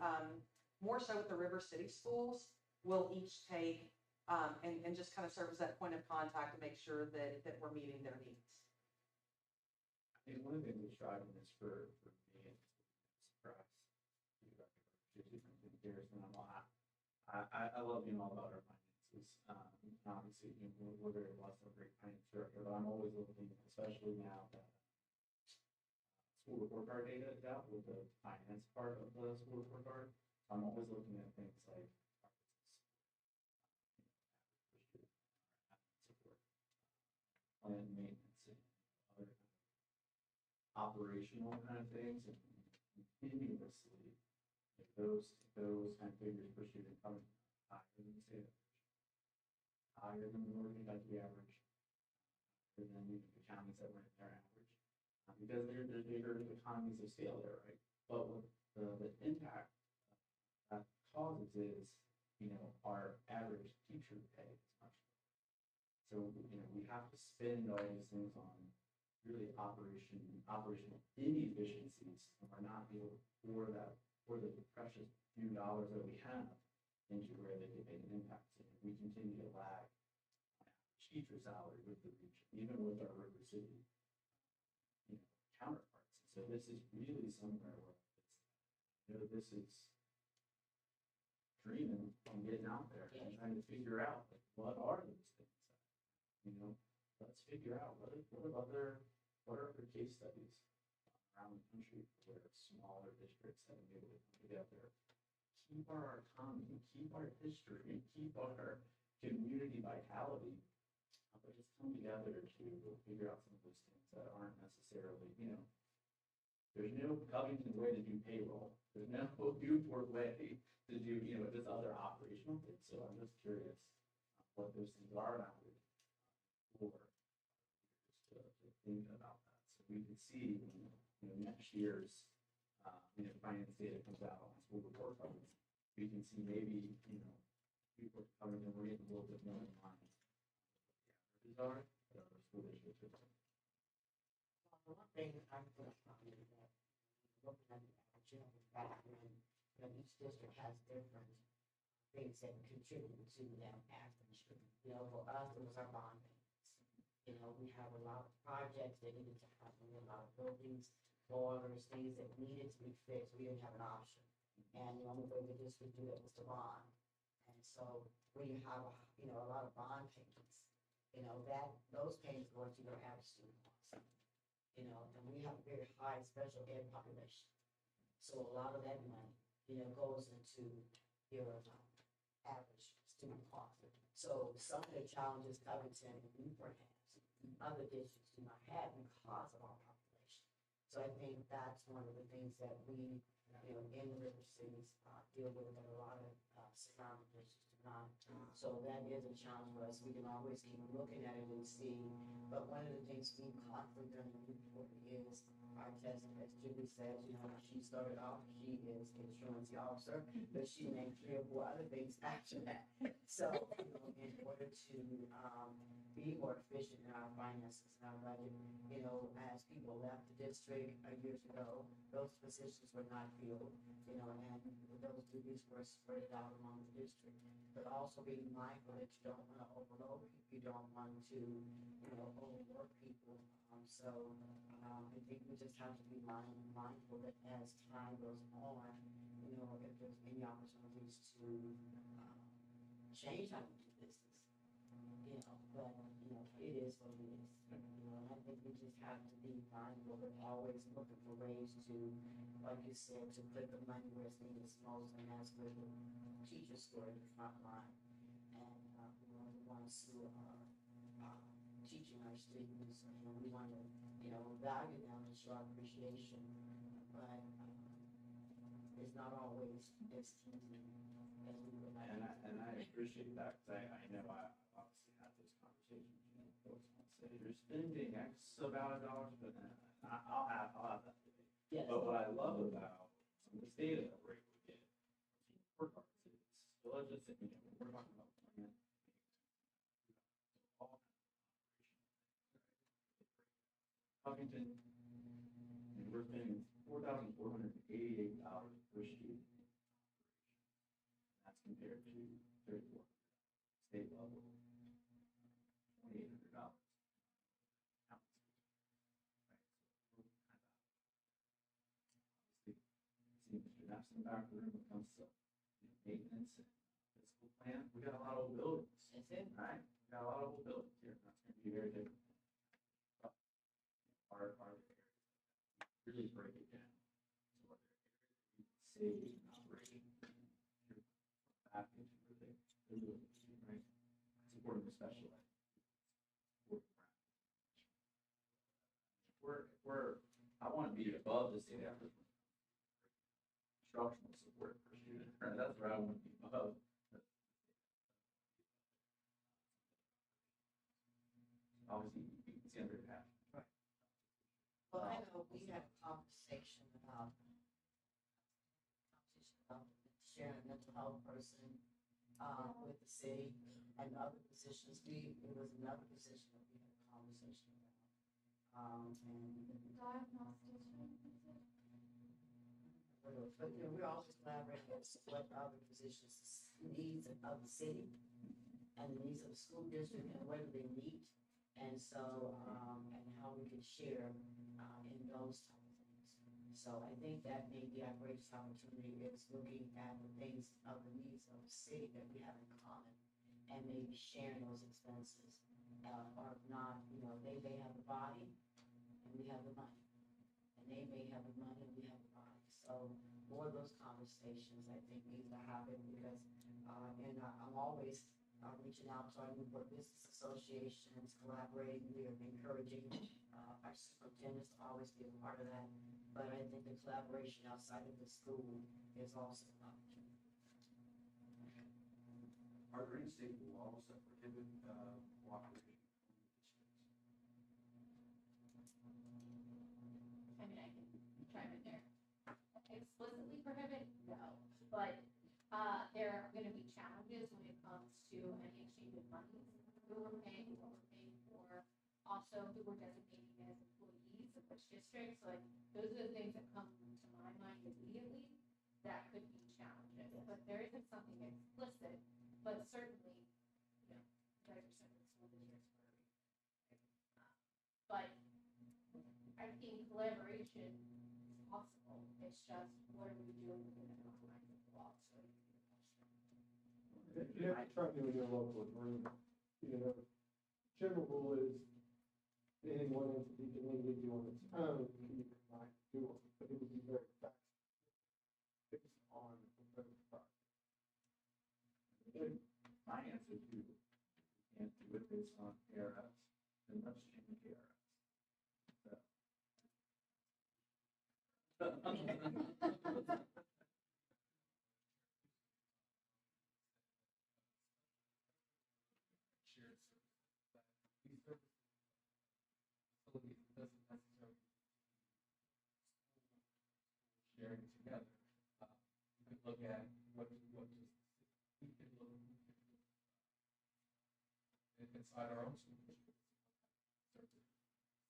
more so with the River City schools, we'll each take and just kind of serve as that point of contact to make sure that we're meeting their needs. I think one of the things that's driving this for me is surprise. I love being all about our finances. And obviously, you know, we're very blessed with a great finance director, but I'm always looking, especially now that school report card data is out with the finance part of the school report card. So I'm always looking at things like support, plan maintenance, and other kind of operational kind of things, and continuously those kind of figures per student coming higher than the state average, higher than the Northern Kentucky average, higher than even the counties that were in their average, because there's bigger economies of scale there, right? But what the impact that causes is, you know, our average teacher pay is much lower. So, you know, we have to spend all these things on really operational inefficiencies, and we're not able to pour the precious few dollars that we have into where they can make an impact. So we continue to lag on average teacher salary with the region, even with our River City, you know, counterparts. So this is really somewhere where it's, you know, this is dreaming and getting out there and trying to figure out, like, what are those things? You know, let's figure out what are other case studies around the country where smaller districts have been able to come together, keep our economy, keep our history, keep our community vitality, but just come together to figure out some of those things that aren't necessarily, you know, there's no Covington way to do payroll. There's no Newport way to do, you know, just other operational things. So I'm just curious what those things are, and I would for just to think about that. So we can see, you know, next year's, you know, finance data comes out on school report cards. We can see maybe, you know, Newport coming in, we're getting a little bit more in line with what the averages are, but other school districts are. One thing I'm going to find is that looking at the average, you know, the fact when each district has different things that contribute to that average. You know, for us, it was our bond payments. You know, we have a lot of projects that needed to happen, a lot of buildings, boilers, things that needed to be fixed. We didn't have an option. And the only way the district do that was to bond. And so when you have, you know, a lot of bond payments, you know, those payments go into your average student cost. You know, and we have a very high special ed population. So a lot of that money, you know, goes into your average student cost. So some of the challenges Covington and Newport has, other districts do not have because of our population. So I think that's one of the things that we, you know, in the river cities deal with that a lot of surrounding districts do not. So that is a challenge for us. We can always keep looking at it and see. But one of the things we've constantly done in Newport is our test, as Julie said, you know, she started off, she is a truancy officer, but she named 3 or 4 other things after that. So, you know, in order to, be more efficient in our finances and our budget, you know, as people left the district years ago, those positions were not filled, you know, and those duties were spread out among the district. But also being mindful that you don't want to overload people, you don't want to, you know, overwork people. I think we just have to be mindful that as time goes on, you know, if there's any opportunities to change how we do business, you know, but, you know, it is what it is. You know, and I think we just have to be mindful of always looking for ways to, like you said, to put the money where it's needed most, and that's with the teachers who are in the front line. And, you know, the ones who are teaching our students, and we want to, you know, value them and show our appreciation, but it's not always as easy as we would like. And I appreciate that, because I know I obviously had those conversations, you know, folks want to say, you're spending X amount of dollars, but then I'll have that debate. Yes. But what I love about some of this data that we're able to get, for cards, is, so let's just say, you know, we're talking about plan, all Covington, and we're spending $4,488 per student. That's compared to 34 state level, $2,800. Right? So we're kind of obviously seeing Mr. Knapp's in the back room when it comes to, you know, maintenance and fiscal plan. We got a lot of old buildings. That's it. Right? We got a lot of old buildings here. That's going to be very different. Are there areas that really break it down? So are there areas that you can save in operation? Back into where they're doing it, right? Supporting the special ed. I want to be above the state average. Instructional support per student, right? That's where I want to be above. Obviously, you can see under that. Right. Well, I know we had a conversation about sharing a mental health person with the city and other positions. It was another position that we had a conversation about. But you know, we're always collaborating with what other positions, needs of the city and the needs of the school district and whether they meet. And so, and how we can share in those type of things. So I think that maybe our greatest opportunity is looking at the things of the needs of the city that we have in common and maybe sharing those expenses. Or if not, you know, they may have the body and we have the money. And they may have the money and we have the body. So more of those conversations I think need to happen because, and I'm always reaching out to our Newport Business Associations, collaborating, we are encouraging our superintendents to always be a part of that. But I think the collaboration outside of the school is also an opportunity. Are there any state laws that prohibit cooperation? I mean, I can chime in there. Explicitly prohibit, no, but there are going to be challenges when it comes to any exchange of money, who we're paying, what we're paying for, also who we're designating as employees of which districts. Like those are the things that come to my mind immediately. That could be challenges, but there isn't something explicit, but certainly, you know, you guys are sending school districts for a reason. But I think collaboration is possible. It's just what are we doing within the confines of the law? So You have to try to do in your local agreement. You know, general rule is any one entity can legally do on its own, you might do it, but it would be very fast. Based on the proposed project. My answer to can't do it based on ARS, then let's change ARS. Shared services, that these services, facility doesn't necessarily look at what does we can look inside our own school district.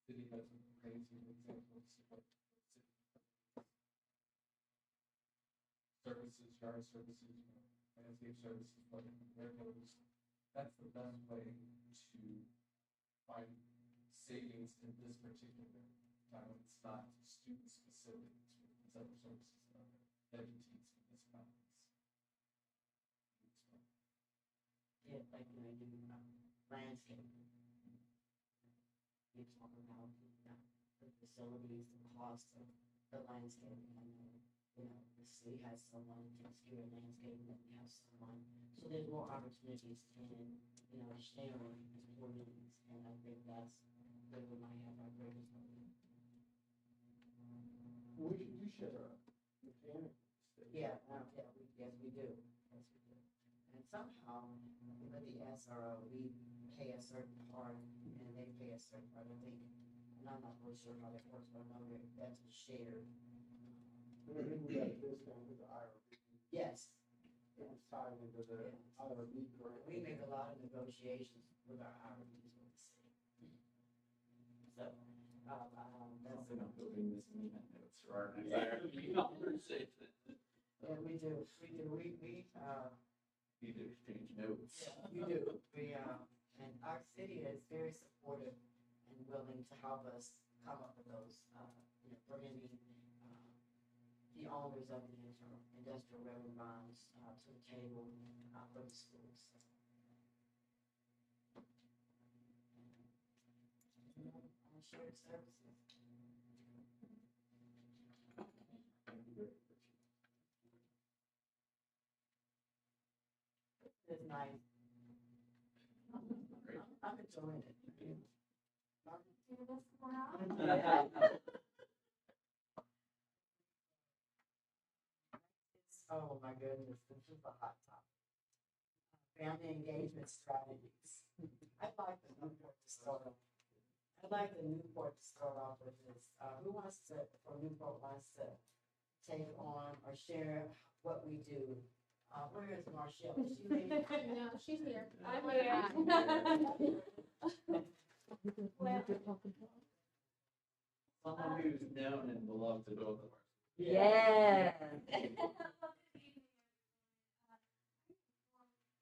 City has some crazy examples of what services, yard services, landscape services, what where goes. That's the best way to find savings in this particular time. It's not student specific to these other services and other entities, municipalities. Yeah, like when I do landscape. You talk about the facilities, the cost of the landscaping. I know, the city has someone who takes care of landscaping, and we have someone. So there's more opportunities in, sharing employees, and I think that's where we might have our greatest value. We do share mechanics. Yeah, yes, we do. Yes, we do. And somehow, with the SRO, we pay a certain part, and they pay a certain part. I think, and I'm not really sure how that works, but I know that's shared. And I think we got a discount with the IRB. Yes. It's tied into the IRB grant. We make a lot of negotiations with our IRBs with the city. So, that's. Something I'm building this meeting notes for our next IRB conversation. Yeah, we do. Need to exchange notes. We do. And our city is very supportive and willing to help us come up with those, bringing the owners of the industrial revenue bonds to the table for the schools. Shared services. It's nice. I'm enjoying it. Oh my goodness, this is a hot topic. Family engagement strategies. I'd like the Newport to start off. With this. Who wants to, from Newport wants to take on or share what we do? Where is Marshall? Is she there? No, she's here. I'm Well, Someone who's known and beloved to both of us. yes.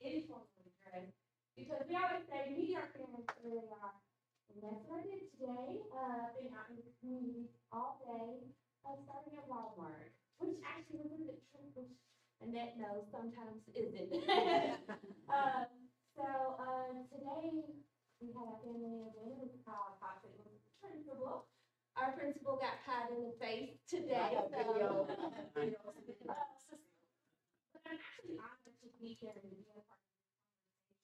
Informally, Greg, because we always say, meet our parents where they are. And that's what I did today, been out in the community all day, starting at Walmart, which actually was a bit tricky, and that no, sometimes isn't. Today, we had a family event with our principal. Our principal got pat in the face today, so. But I'm actually honored to be here and be a part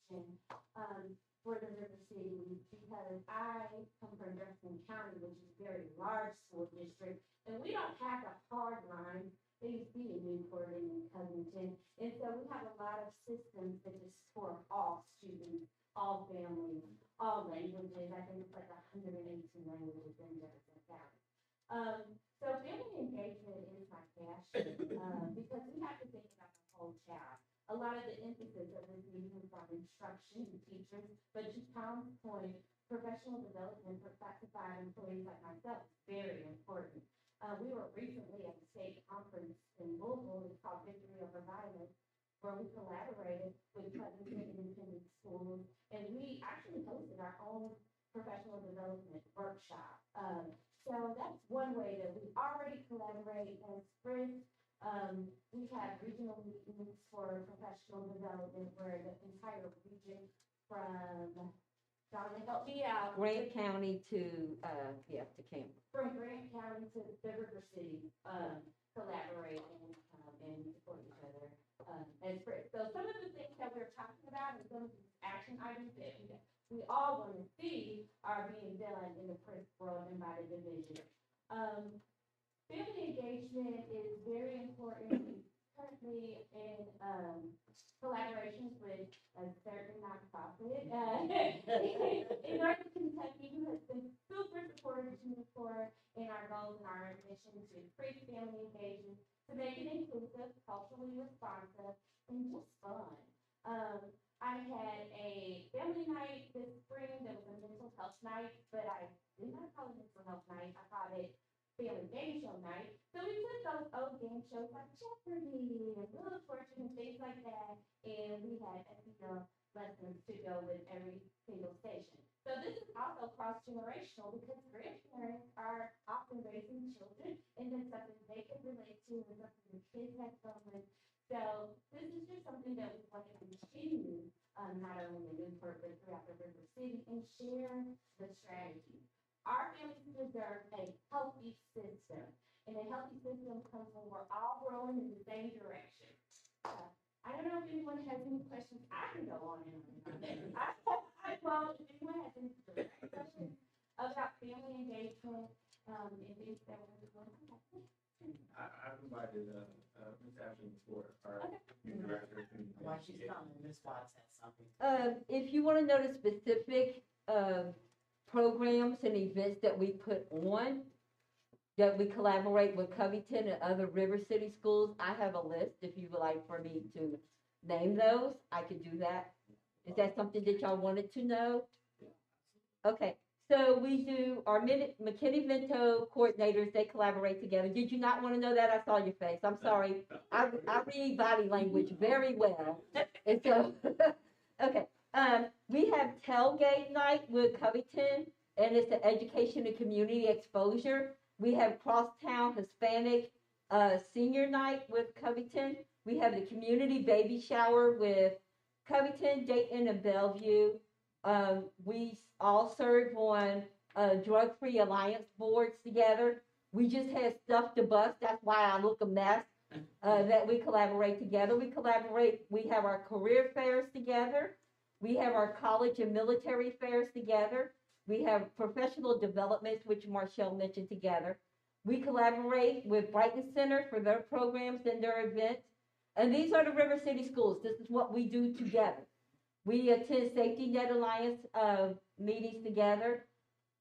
of this conversation, for the River City, because I come from Jefferson County, which is a very large school district, and we don't have the hard line. They used to be in Newport and in Covington, and so we have a lot of systems that just support all students, all families, all languages. I think it's like 118 languages in Jefferson County. So family engagement is my passion, because we have to think about the whole child. A lot of the emphasis of this meeting is on instruction and teachers, but to Tom's point, professional development for classified employees like myself is very important. We were recently at the state conference in Louisville, it's called Victory Over Violence, where we collaborated with Covington Independent Schools, and we actually hosted our own professional development workshop. So that's one way that we already collaborate as friends. We have regional meetings for professional development where the entire region from, Donna, help me out. Grant County to Campbell. From Grant County to the River City, collaborate and support each other, as friends. So some of the things that we're talking about and some of these action items that we all want to see are being done in the print world and by the division. Family engagement is very important. Currently in collaborations with a certain nonprofit in Northern Kentucky who has been super supportive to Newport in our goals and our mission to increase family engagement, to make it inclusive, cultural socially responsive, and just fun. I had a family night this spring that was a mental health night, but I did not call it mental health night. I called it family game show night. So we took those old game shows like Jeopardy and Wheel of Fortune and things like that, and we had lessons to go with every single station. So this is also cross-generational because grandparents are often raising children, and then something they can relate to and something the kids have fun with. So this is just something that we want to continue, not only in Newport, but throughout the River City, and share the strategy. Our families deserve a healthy system, and a healthy system comes when we're all growing in the same direction. I don't know if anyone has any questions. I can go on and on. Well, if anyone has any questions about family engagement, and things that we're doing. I provided, Ms. Ashton for our new director. While she's coming, Ms. Watts has something. If you want to know the specific, programs and events that we put on, that we collaborate with Covington and other River City schools, I have a list. If you would like for me to name those, I could do that. Is that something that y'all wanted to know? Okay, so we do our McKinney-Vento coordinators, they collaborate together. Did you not want to know that? I saw your face. I'm sorry. I read body language very well. And so, okay. We have tailgate night with Covington, and it's the education and community exposure. We have crosstown Hispanic senior night with Covington. We have the community baby shower with Covington, Dayton, and Bellevue. We all serve on drug-free alliance boards together. We just had stuff to bust. That's why I look a mess. That we collaborate together. We have our career fairs together. We have our college and military fairs together. We have professional developments, which Marshall mentioned, together. We collaborate with Brighton Center for their programs and their events. And these are the River City schools. This is what we do together. We attend Safety Net Alliance meetings together.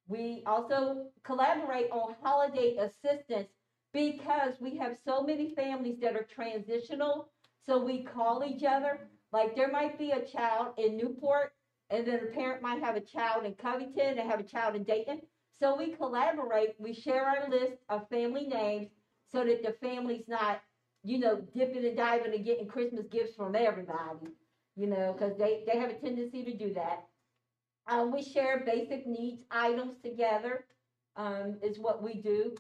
We also collaborate on holiday assistance because we have so many families that are transitional. So we call each other. Like there might be a child in Newport, and then a parent might have a child in Covington and have a child in Dayton. So we collaborate, we share our list of family names so that the family's not, dipping and diving and getting Christmas gifts from everybody, because they have a tendency to do that. We share basic needs items together, is what we do.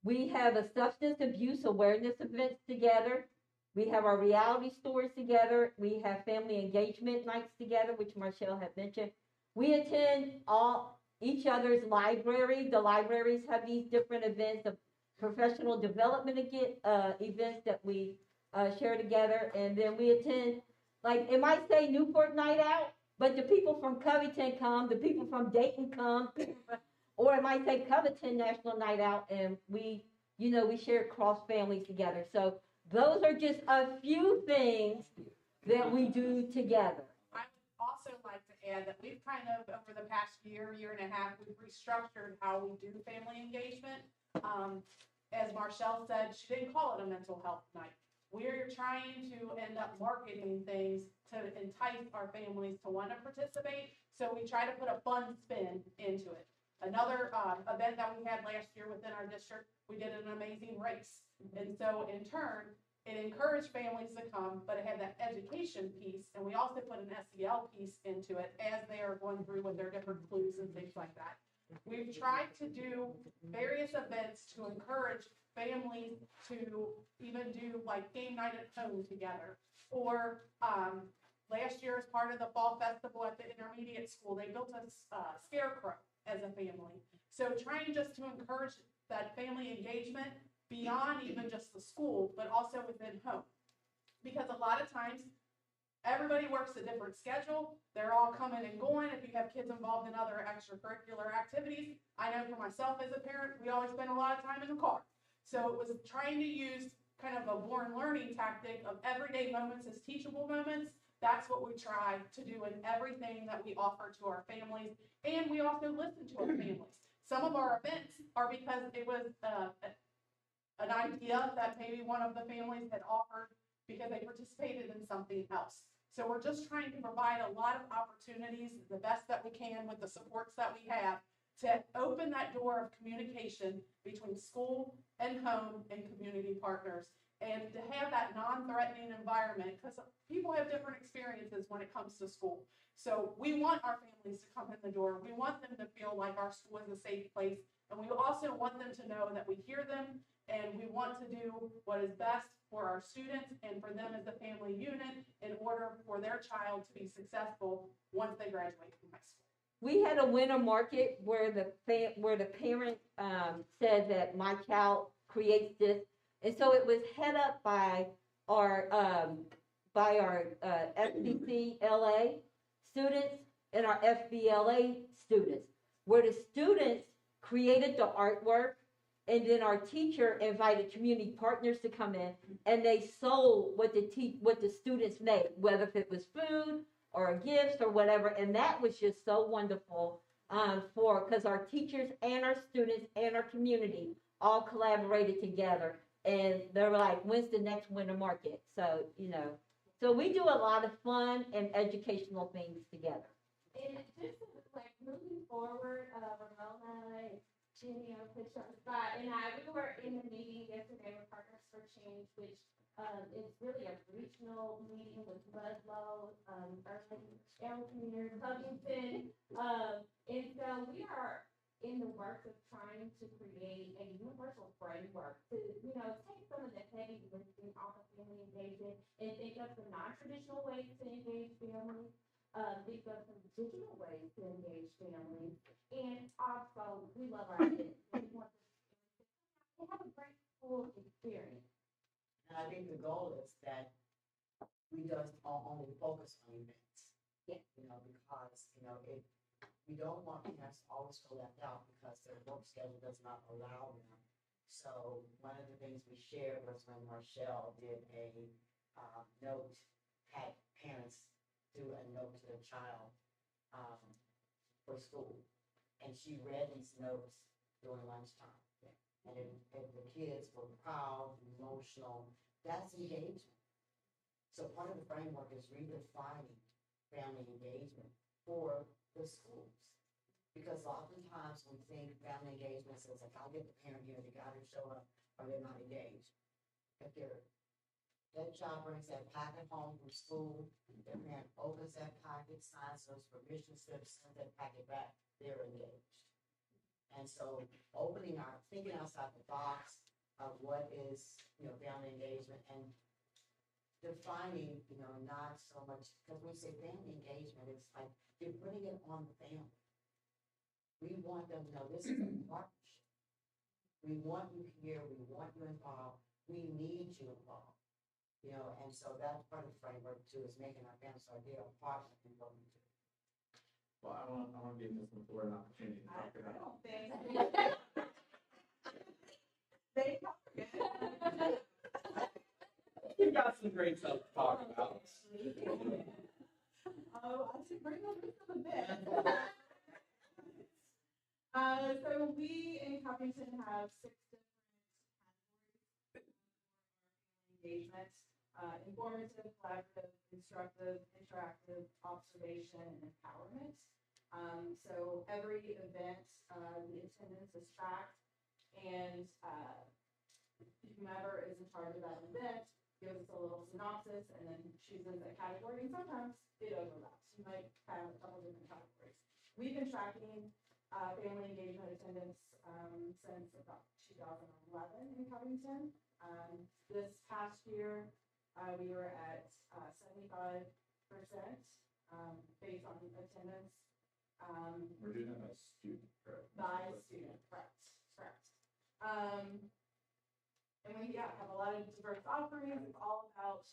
We have a substance abuse awareness events together. We have our reality stores together. We have family engagement nights together, which Marshall had mentioned. We attend each other's library. The libraries have these different events of professional development events that we share together. And then we attend, like it might say Newport Night Out, but the people from Covington come, the people from Dayton come, or it might say Covington National Night Out, and we share cross families together. So those are just a few things that we do together. I would also like to add that we've kind of, over the past year and a half, we've restructured how we do family engagement. As Marshall said, she didn't call it a mental health night. We're trying to end up marketing things to entice our families to want to participate. So we try to put a fun spin into it. Another event that we had last year within our district, we did an amazing race. And so in turn, it encouraged families to come, but it had that education piece. And we also put an SEL piece into it as they are going through with their different clues and things like that. We've tried to do various events to encourage families to even do like game night at home together. Or last year, as part of the fall festival at the intermediate school, they built a scarecrow as a family. So trying just to encourage that family engagement beyond even just the school, but also within home. Because a lot of times, everybody works a different schedule. They're all coming and going. If you have kids involved in other extracurricular activities, I know for myself as a parent, we always spend a lot of time in the car. So it was trying to use kind of a born learning tactic of everyday moments as teachable moments. That's what we try to do in everything that we offer to our families. And we also listen to our families. Some of our events are because it was an idea that maybe one of the families had offered because they participated in something else. So we're just trying to provide a lot of opportunities, the best that we can with the supports that we have, to open that door of communication between school and home and community partners, and to have that non-threatening environment, because people have different experiences when it comes to school. So we want our families to come in the door. We want them to feel like our school is a safe place, and we also want them to know that we hear them, and we want to do what is best for our students and for them as a family unit in order for their child to be successful once they graduate from high school. We had a winter market where the parent said that my child creates this, and so it was head up by our FBC LA students and our FBLA students, where the students created the artwork, and then our teacher invited community partners to come in, and they sold what the students made, whether if it was food or gifts or whatever, and that was just so wonderful because our teachers and our students and our community all collaborated together, and they were like, when's the next winter market? So, so we do a lot of fun and educational things together. And just like moving forward, Ramona and Jenny, I'll put you on the spot, and we were in a meeting yesterday with Partners for Change, which is really a regional meeting with Ludlow, Elmere, Covington, and so we are in the works of trying to create a universal framework to, take some of the heavy lifting off of family engagement and think of some non-traditional ways to engage families, think of some digital ways to engage families, and also, we love our kids. We want them to have a great school experience. And I think the goal is that we just only focus on events. Yeah. Because, we don't want parents to always feel left out because their work schedule does not allow them. So one of the things we shared was when Marshall did a note, had parents do a note to their child for school. And she read these notes during lunchtime. And if the kids were proud, emotional, that's engagement. So part of the framework is redefining family engagement for the schools. Because oftentimes we think family engagement says, like, I'll get the parent here, they gotta show up, or they're not engaged. If that child brings that packet home from school, their parent opens that packet, signs those permission slips, sends that packet back, they're engaged. And so thinking outside the box of what is, family engagement, and defining, not so much, because when we say family engagement, it's like you're putting it on the family. We want them to know this is a partnership. We want you here, we want you involved, we need you involved. And so that's part of the framework too, is making our families so they're a part of the program too. Well, I want to give Ms. McClure an opportunity to talk about. I don't think. They covered it. You've got some great stuff to talk about. Oh, I should bring up just a bit. So we in Covington have 6 different categories for engagement: informative, collaborative, instructive, interactive, observation, and empowerment. So every event, the attendance is tracked, and whomever is in charge of that event gives us a little synopsis and then chooses a category, and sometimes it overlaps. You might have a couple different categories. We've been tracking family engagement attendance since about 2011 in Covington. This past year, we were at 75% based on attendance. We're doing that by student, correct? By student, correct. And we have a lot of diverse offerings. It's all about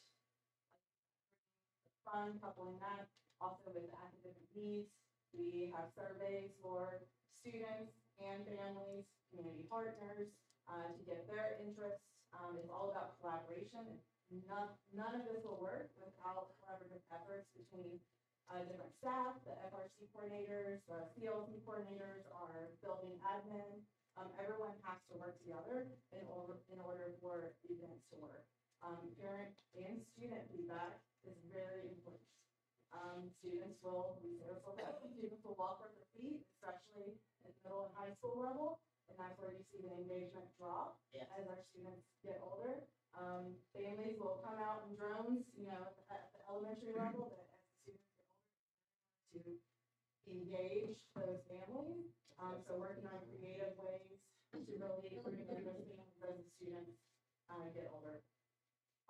fun, coupling that also with academic needs. We have surveys for students and families, community partners, to get their interests. It's all about collaboration. None of this will work without collaborative efforts between different staff, the FRC coordinators, the CLC coordinators, our building admin. Everyone has to work together in order for events to work. Parent and student feedback is very important. Students will walk with their feet, especially at middle and high school level, and that's where you see the engagement drop Yes. as our students get older. Families will come out in drones, at the elementary level, but as the students get older, to engage those families. So working on creative ways to really bring in those families as the students, get older.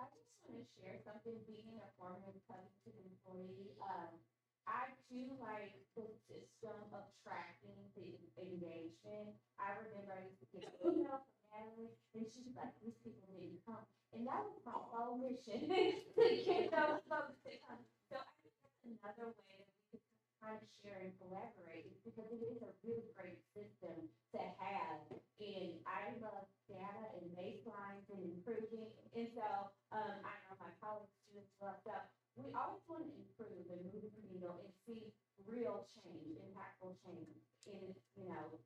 I just want to share something, being a former Covington employee. I do like the system of tracking the engagement. I remember I used to get an email from Natalie, and she's like, these people didn't come. And that was my whole mission, to get those folks to come. So I think that's another way that we could kind of share and collaborate, because it is a really great system to have. And I love data and baselines and improving. And so I know my college students love stuff. We always want to improve and move the needle and see real change, impactful change. And,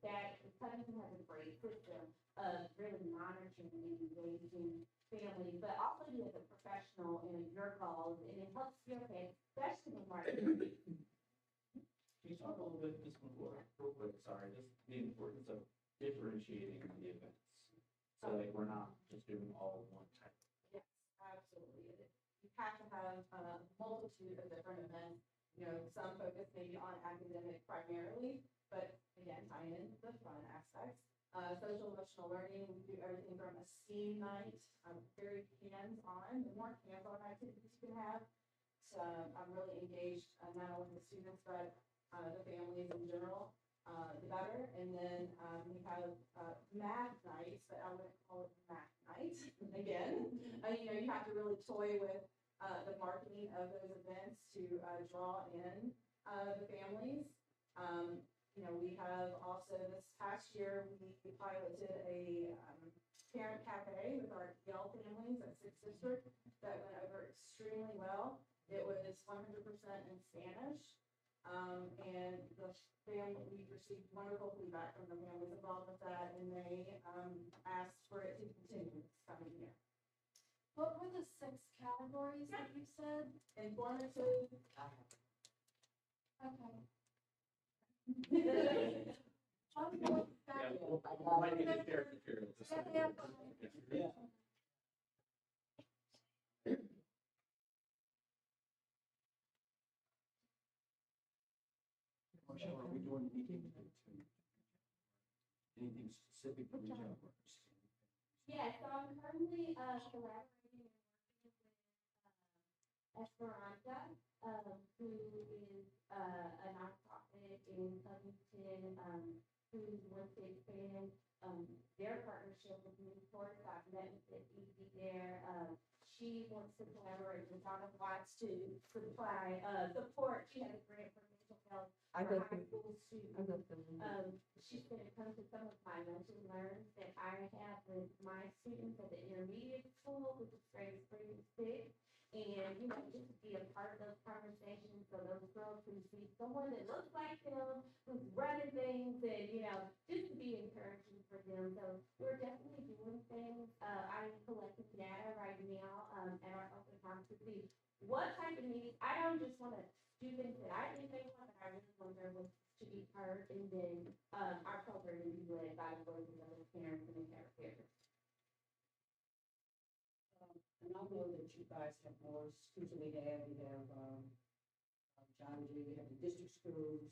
that Covington has a great system of really monitoring and engaging families, but also you as a professional in your calls, and it helps your kids, especially in marketing. Can you talk a little bit, just real quick, sorry, just the importance of differentiating the events? So like, we're not just doing all one type. Yes, absolutely. You have to have a multitude of different events. Some focus maybe on academic primarily, but again, tie in the fun aspects. Social emotional learning, we do everything from a STEAM night, very hands-on. The more hands-on activities you can have, so I'm really engaged, not only the students, but the families in general, the better. And then we have math nights, but I wouldn't call it math night. Again, you have to really toy with the marketing of those events to draw in the families. We have also this past year, we piloted a parent cafe with our Yale families at 6th District that went over extremely well. It was 100% in Spanish. And the family, we received wonderful feedback from the families involved with that, and they asked for it to continue this coming year. What were the 6 categories that you said? Informative. Okay. Might need to share materials. Yeah. Michelle, are we doing anything specific for each other? Yeah, so I'm currently collaborating and working with Esperanza, who is a nonprofit in Covington, who's wants to expand their partnership with Newport. I've met with Evie there. She wants to collaborate with Donna Watts to supply support. She has a grant for mental health for high school students. She's going to come to some of my lessons learned that I have with my students at the intermediate school, which is grade 3 to 6. And, just be a part of those conversations so those girls can see someone that looks like them, who's running things, and, just to be encouraging for them. So we're definitely doing things. I'm collecting data right now at our open house to see what type of needs. I don't just want to do things that I think they want, but I really want their voices to be heard. And then our program will be led by the voices of the parents and the caregivers. And I know that you guys have more schools than we have. We have, John G, we have the district schools.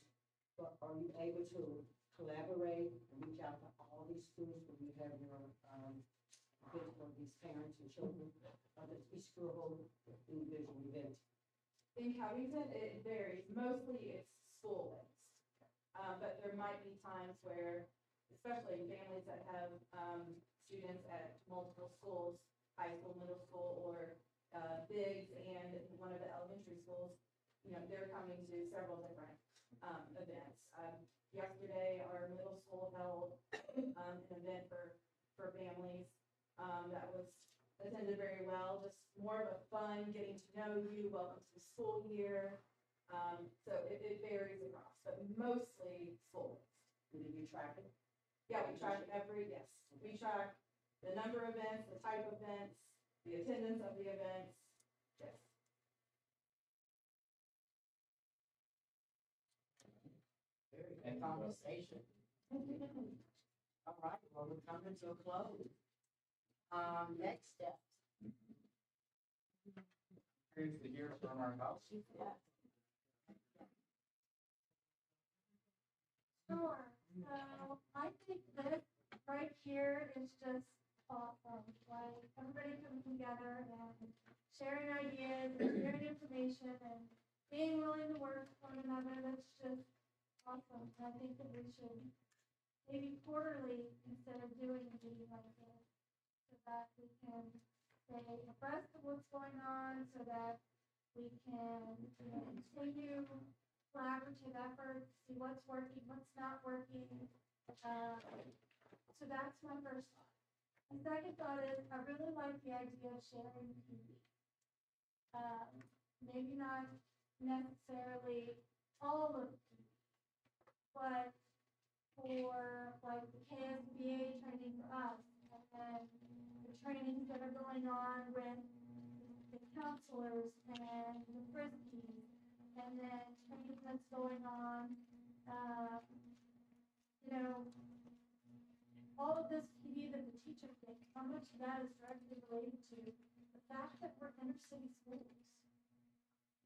But are you able to collaborate and reach out to all these schools when you have your, events for these parents and children? Or does each school hold individual events? In Covington, it varies. Mostly it's school-based. But there might be times where, especially families that have students at multiple schools, high school, middle school, or Biggs and one of the elementary schools, they're coming to several different events. Yesterday, our middle school held an event for families that was attended very well, just more of a fun, getting to know you, welcome to the school year. So it varies across, but mostly school. Do you track it? Yeah, we track we track the number of events, the type of events, the attendance of the events, yes. Very good conversation. All right, well, we're coming to a close. Next steps. Curious to hear from our house. Yeah. Sure, so I think this right here is just awesome, like everybody coming together and sharing ideas and sharing information and being willing to work with one another, that's just awesome. And I think that we should maybe quarterly instead of doing a meeting like this, so that we can stay abreast of what's going on, so that we can, you know, continue collaborative efforts, see what's working, what's not working. So that's my first thought. The second thought is, I really like the idea of sharing TV. Maybe not necessarily all of TV, but for like the KSBA training for us, and then the trainings that are going on with the counselors and the frisbees, and then training that's going on, you know, all of this TV that the teachers make, how much of that is directly related to the fact that we're inner city schools.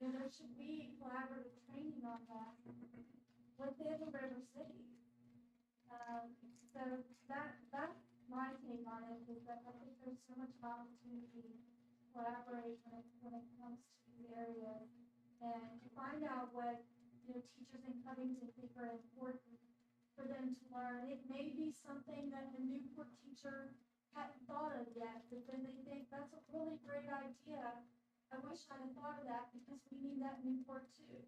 You know, there should be collaborative training on that within the river cities. So that's my take on it, is that I think there's so much opportunity to collaborate when it comes to these areas, and to find out what, you know, teachers in Covington think are important for them to learn. It may be something that the Newport teacher hadn't thought of yet, but then they think that's a really great idea. I wish I had thought of that because we need that in Newport too.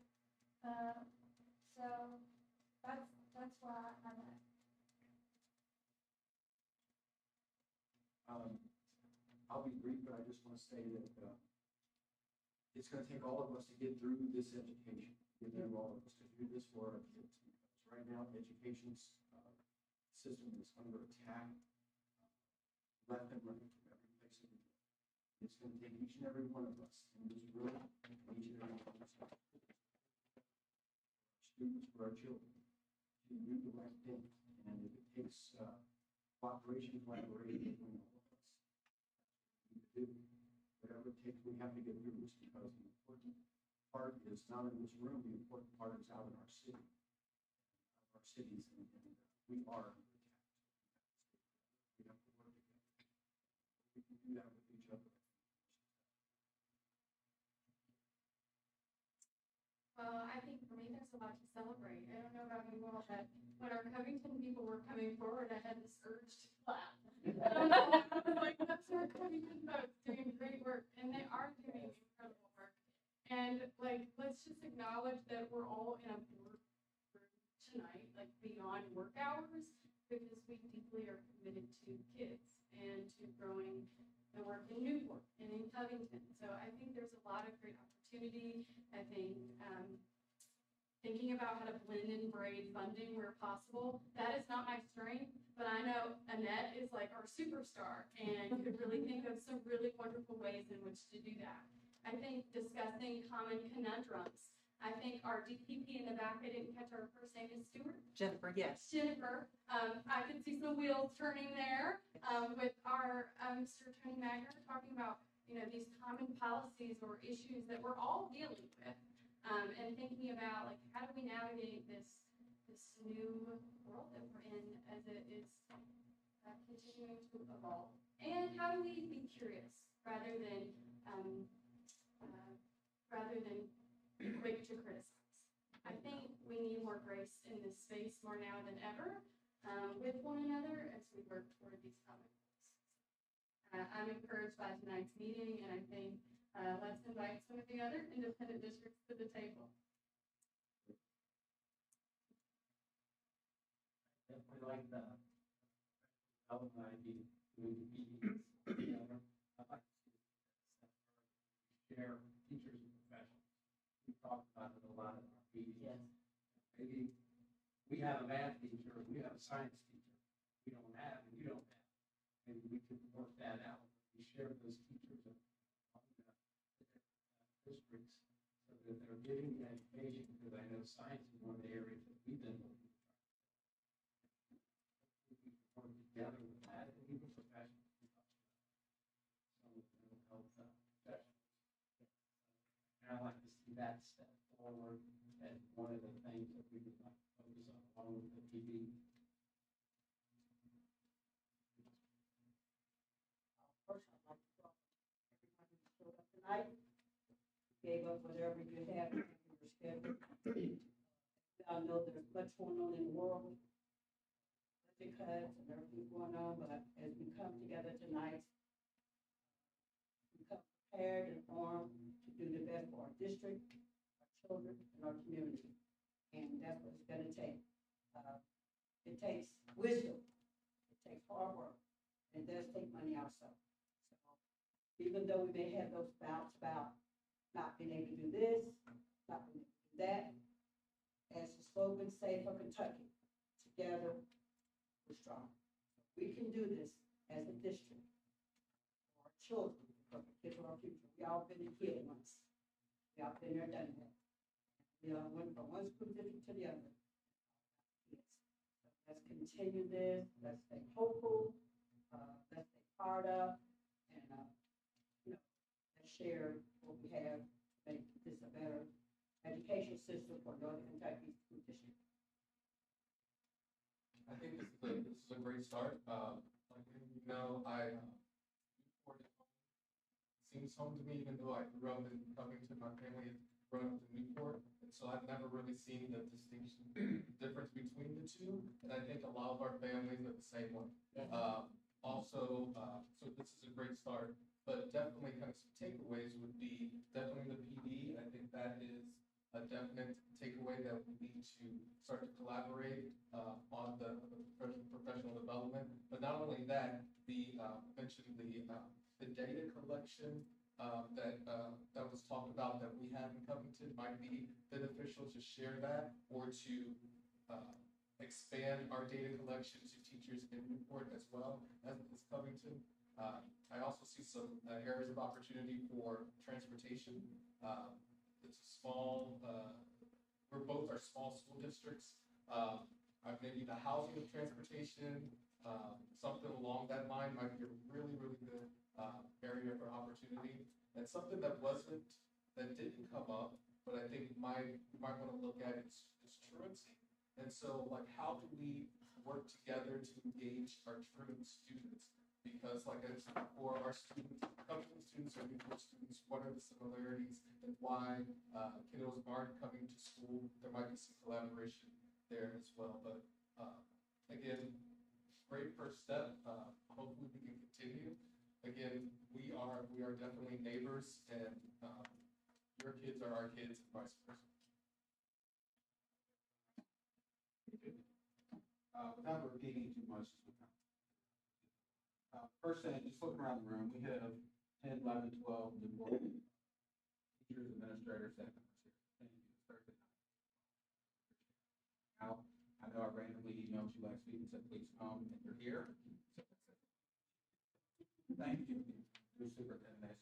So that's where I'm at. I'll be brief, but I just want to say that it's going to take all of us to get through this education, get through all of us to do this for our kids. Because right now, the education system is under attack, left and right from every place in the world. It's going to take each and every one of us in this room, and each and every one of us, our students, for our children, to do the right thing. And if it takes collaboration between all of us, do whatever it takes, we have to get through this, because the important part is not in this room, the important part is out in our city, our cities, and we are under attack. We have to work together. We can do that with each other. Well, I think for me, there's a lot to celebrate. I don't know about you all, but when our Covington people were coming forward, I had this urge to clap. I was like, that's our Covington folks doing great work, and they are doing incredible work. And like, let's just acknowledge that we're all in a board room tonight, like beyond work hours, because we deeply are committed to kids and to growing the work in Newport and in Covington. So I think there's a lot of great opportunity. I think thinking about how to blend and braid funding where possible, that is not my strength, but I know Annette is like our superstar and could really think of some really wonderful ways in which to do that. I think discussing common conundrums. I think our DPP in the back, I didn't catch our first name, is Stewart? Jennifer, yes. Jennifer, I could see some wheels turning there with our Mr. Tony Magner talking about, you know, these common policies or issues that we're all dealing with, and thinking about like how do we navigate this new world that we're in as it is continuing to evolve, and how do we be curious rather than quick to criticize. I think we need more grace in this space more now than ever with one another as we work toward these common goals. I'm encouraged by tonight's meeting, and I think let's invite some of the other independent districts to the table. Definitely like the development idea, doing the meetings together. I'd like to see share teachers and professionals. We talked about it a lot in our meetings. Yes. Maybe we have a math teacher, we have a science teacher, we don't have, and you don't have. Maybe we could work that out. we share with those teachers and districts so that they're getting the education, because I know science is one of the areas that we've been looking at. We can work together with that, and even professionals. Some of the mental health professionals. And I like to see that step forward as one of the things that we would like to focus on along with the PD. First, I'd like to thank everybody who showed up tonight, gave up whatever you have in your schedule. I know there's much going on in the world, budget cuts and everything going on, but as we come together tonight, we come prepared and armed to do the best for our district, our children, and our community. And that's what it's gonna take. It takes wisdom, it takes hard work, and it does take money also. So even though we may have those bouts about not being able to do this, not being able to do that, as the slogan say for Kentucky, together we're strong. We can do this as a district for our children, for the kids of our future. We all been a kid once. We all been there, done that. We all went from one school district to the other. Yes. Let's continue this. Let's stay hopeful. Let's stay fired up, and let's share what we have to make this a better education system for Northern Kentucky School District. I think this is a great start. Like, you know, Newport seems home to me, even though I grew up in Covington. My family grew up in Newport, and so I've never really seen the distinction, difference between the two. And I think a lot of our families are the same way. So this is a great start. But definitely kind of some takeaways would be definitely the PD. I think that is a definite takeaway that we need to start to collaborate on the professional development. But not only that, mentioned the data collection that was talked about that we have in Covington might be beneficial to share that, or to expand our data collection to teachers in Newport as well as Covington. I also see some areas of opportunity for transportation. It's a small, we're both are small school districts. Maybe the housing and transportation, something along that line might be a really, really good area for opportunity. And something that didn't come up, but I think we might want to look at is truancy. And so, like, how do we work together to engage our truant students? Because, like I said before, our students, Covington students or Newport students, what are the similarities and why kiddos aren't coming to school? There might be some collaboration there as well. But again, great first step. Hopefully we can continue. Again, we are definitely neighbors, and your kids are our kids, and vice versa. Without repeating too much, first thing, just looking around the room, we have 10, 11, 12 Newport teachers, administrators, staff members here. Thank you. It's Thursday night. Now, I know I randomly emailed you last week and said, please come, and you're here. So, thank you. New superintendent.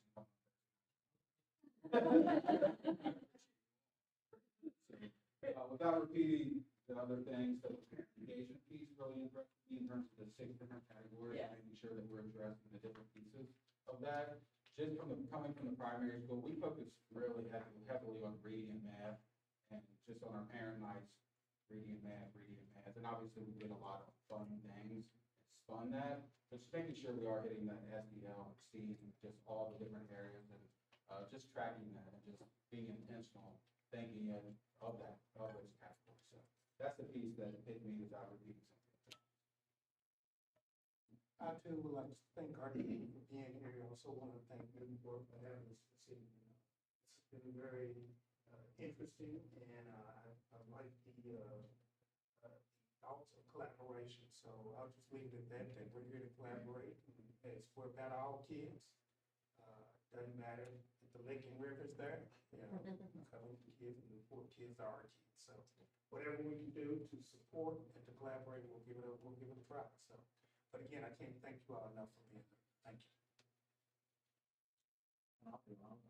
Without repeating the other things, the parent engagement piece really interested me in terms of the 6 different categories, making sure that we're addressing the different pieces of that. Just coming from the primary school, we focus really heavily on reading and math, and just on our parent nights, reading and math. And obviously we did a lot of fun things and spun that, but just making sure we are hitting that SDL and STEAM, just all the different areas, and just tracking that and just being intentional, thinking of those categories. So that's the piece that hit me without repeating something. I too would like to thank our team for being here. I also want to thank Newport for having us this evening. It's been very interesting, and I like the thoughts of collaboration. So I'll just leave it at that we're here to collaborate. It's for about all kids. Doesn't matter if the Lake and River's there. Covington kids and Newport kids are our kids. So whatever we can do to support and to collaborate, we'll give it a try. So, but again, I can't thank you all enough for being here. Thank you.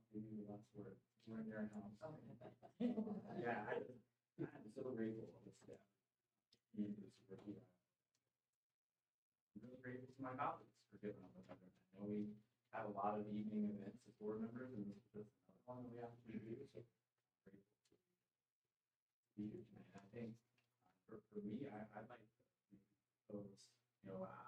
Maybe that's where we're in their house. Yeah, I'm so grateful for the staff. Communities who are here. I'm really grateful to my colleagues for giving up with everything. I know we have a lot of evening events as board members, and this is another one that we have to do. So I'm grateful to be here tonight. I think for me, I'd like to propose,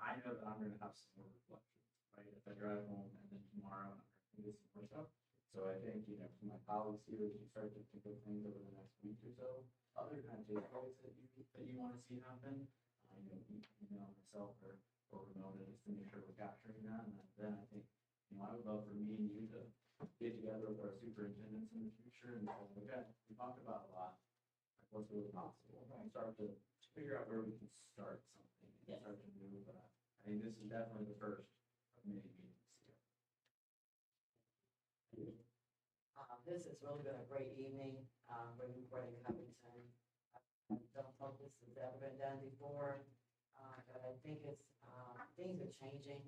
I know that I'm going to have some more reflections, right? If I drive home and then tomorrow, I'm going to do some more stuff. So I think, for my colleagues here, as you start to think of things over the next week or so, other kind of takeaways that you want to see happen, email myself or Ramona, just to make sure we're capturing that. And then I think, I would love for me and you to get together with our superintendents in the future and say, okay, we talked about a lot. Like, what's really possible? And start to figure out where we can start something and start to move. I think this is definitely the first of many meetings here. This has really been a great evening, for Newport and Covington. I don't know if this has ever been done before, but I think it's, things are changing.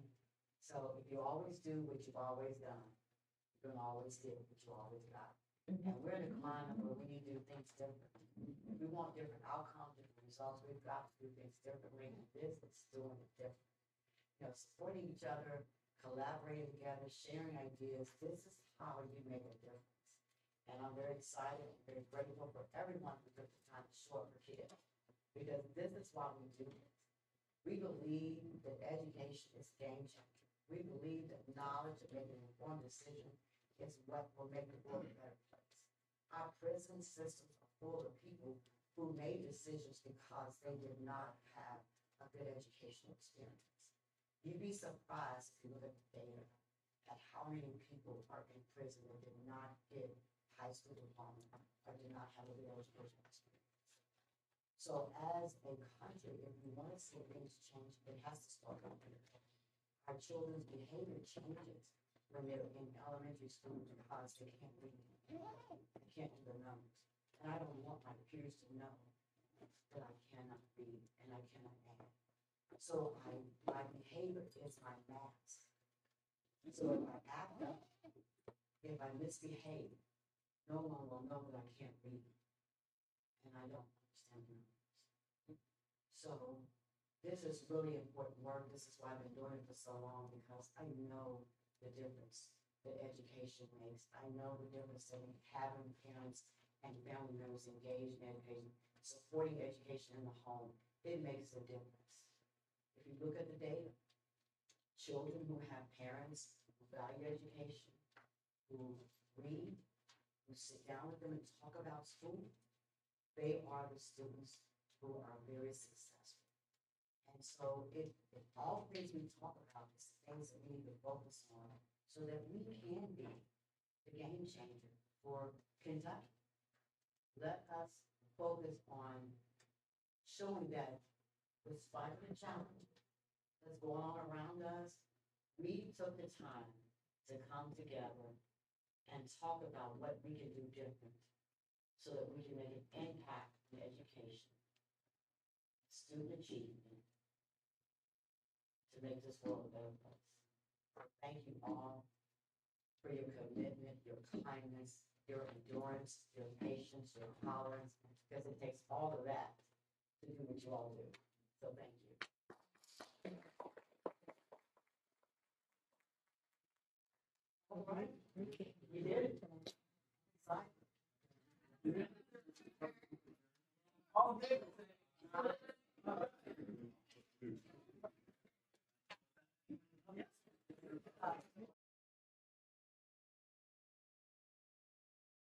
So if you always do what you've always done, you're gonna always get what you always got. And we're in a climate where we need to do things different. If we want different outcomes, different results, we've got to do things differently, and this is doing it different. Supporting each other, collaborating together, sharing ideas, this is how you make a difference. And I'm very excited and very grateful for everyone who took the time to show up for kids, because this is why we do this. We believe that education is a game changer. We believe that knowledge and making an informed decision is what will make the world a better place. Our prison systems are full of people who made decisions because they did not have a good educational experience. You'd be surprised if you look at the data at how many people are in prison that did not get high school diploma or did not have a good educational experience. So as a country, if we want to see things change, it has to start up here. Our children's behavior changes when they're in elementary school because they can't read. They can't do the numbers. And I don't want my peers to know that I cannot read and I cannot add. So my behavior is my mask. So if I act up, if I misbehave, no one will know that I can't read. And I don't understand numbers. So this is really important work. This is why I've been doing it for so long, because I know the difference that education makes. I know the difference that having parents and family members engaged in education, supporting education in the home, it makes a difference. If you look at the data, children who have parents who value education, who read, who sit down with them and talk about school, they are the students who are very successful. And so if all things we talk about is things that we need to focus on so that we can be the game changer for Kentucky. Let us focus on showing that despite the challenges that's going on around us, we took the time to come together and talk about what we can do different so that we can make an impact in education, student achievement, to make this world a better place. Thank you all for your commitment, your kindness, your endurance, your patience, your tolerance, because it takes all of that to do what you all do. So thank you. All right. You did? Excited. All in favor?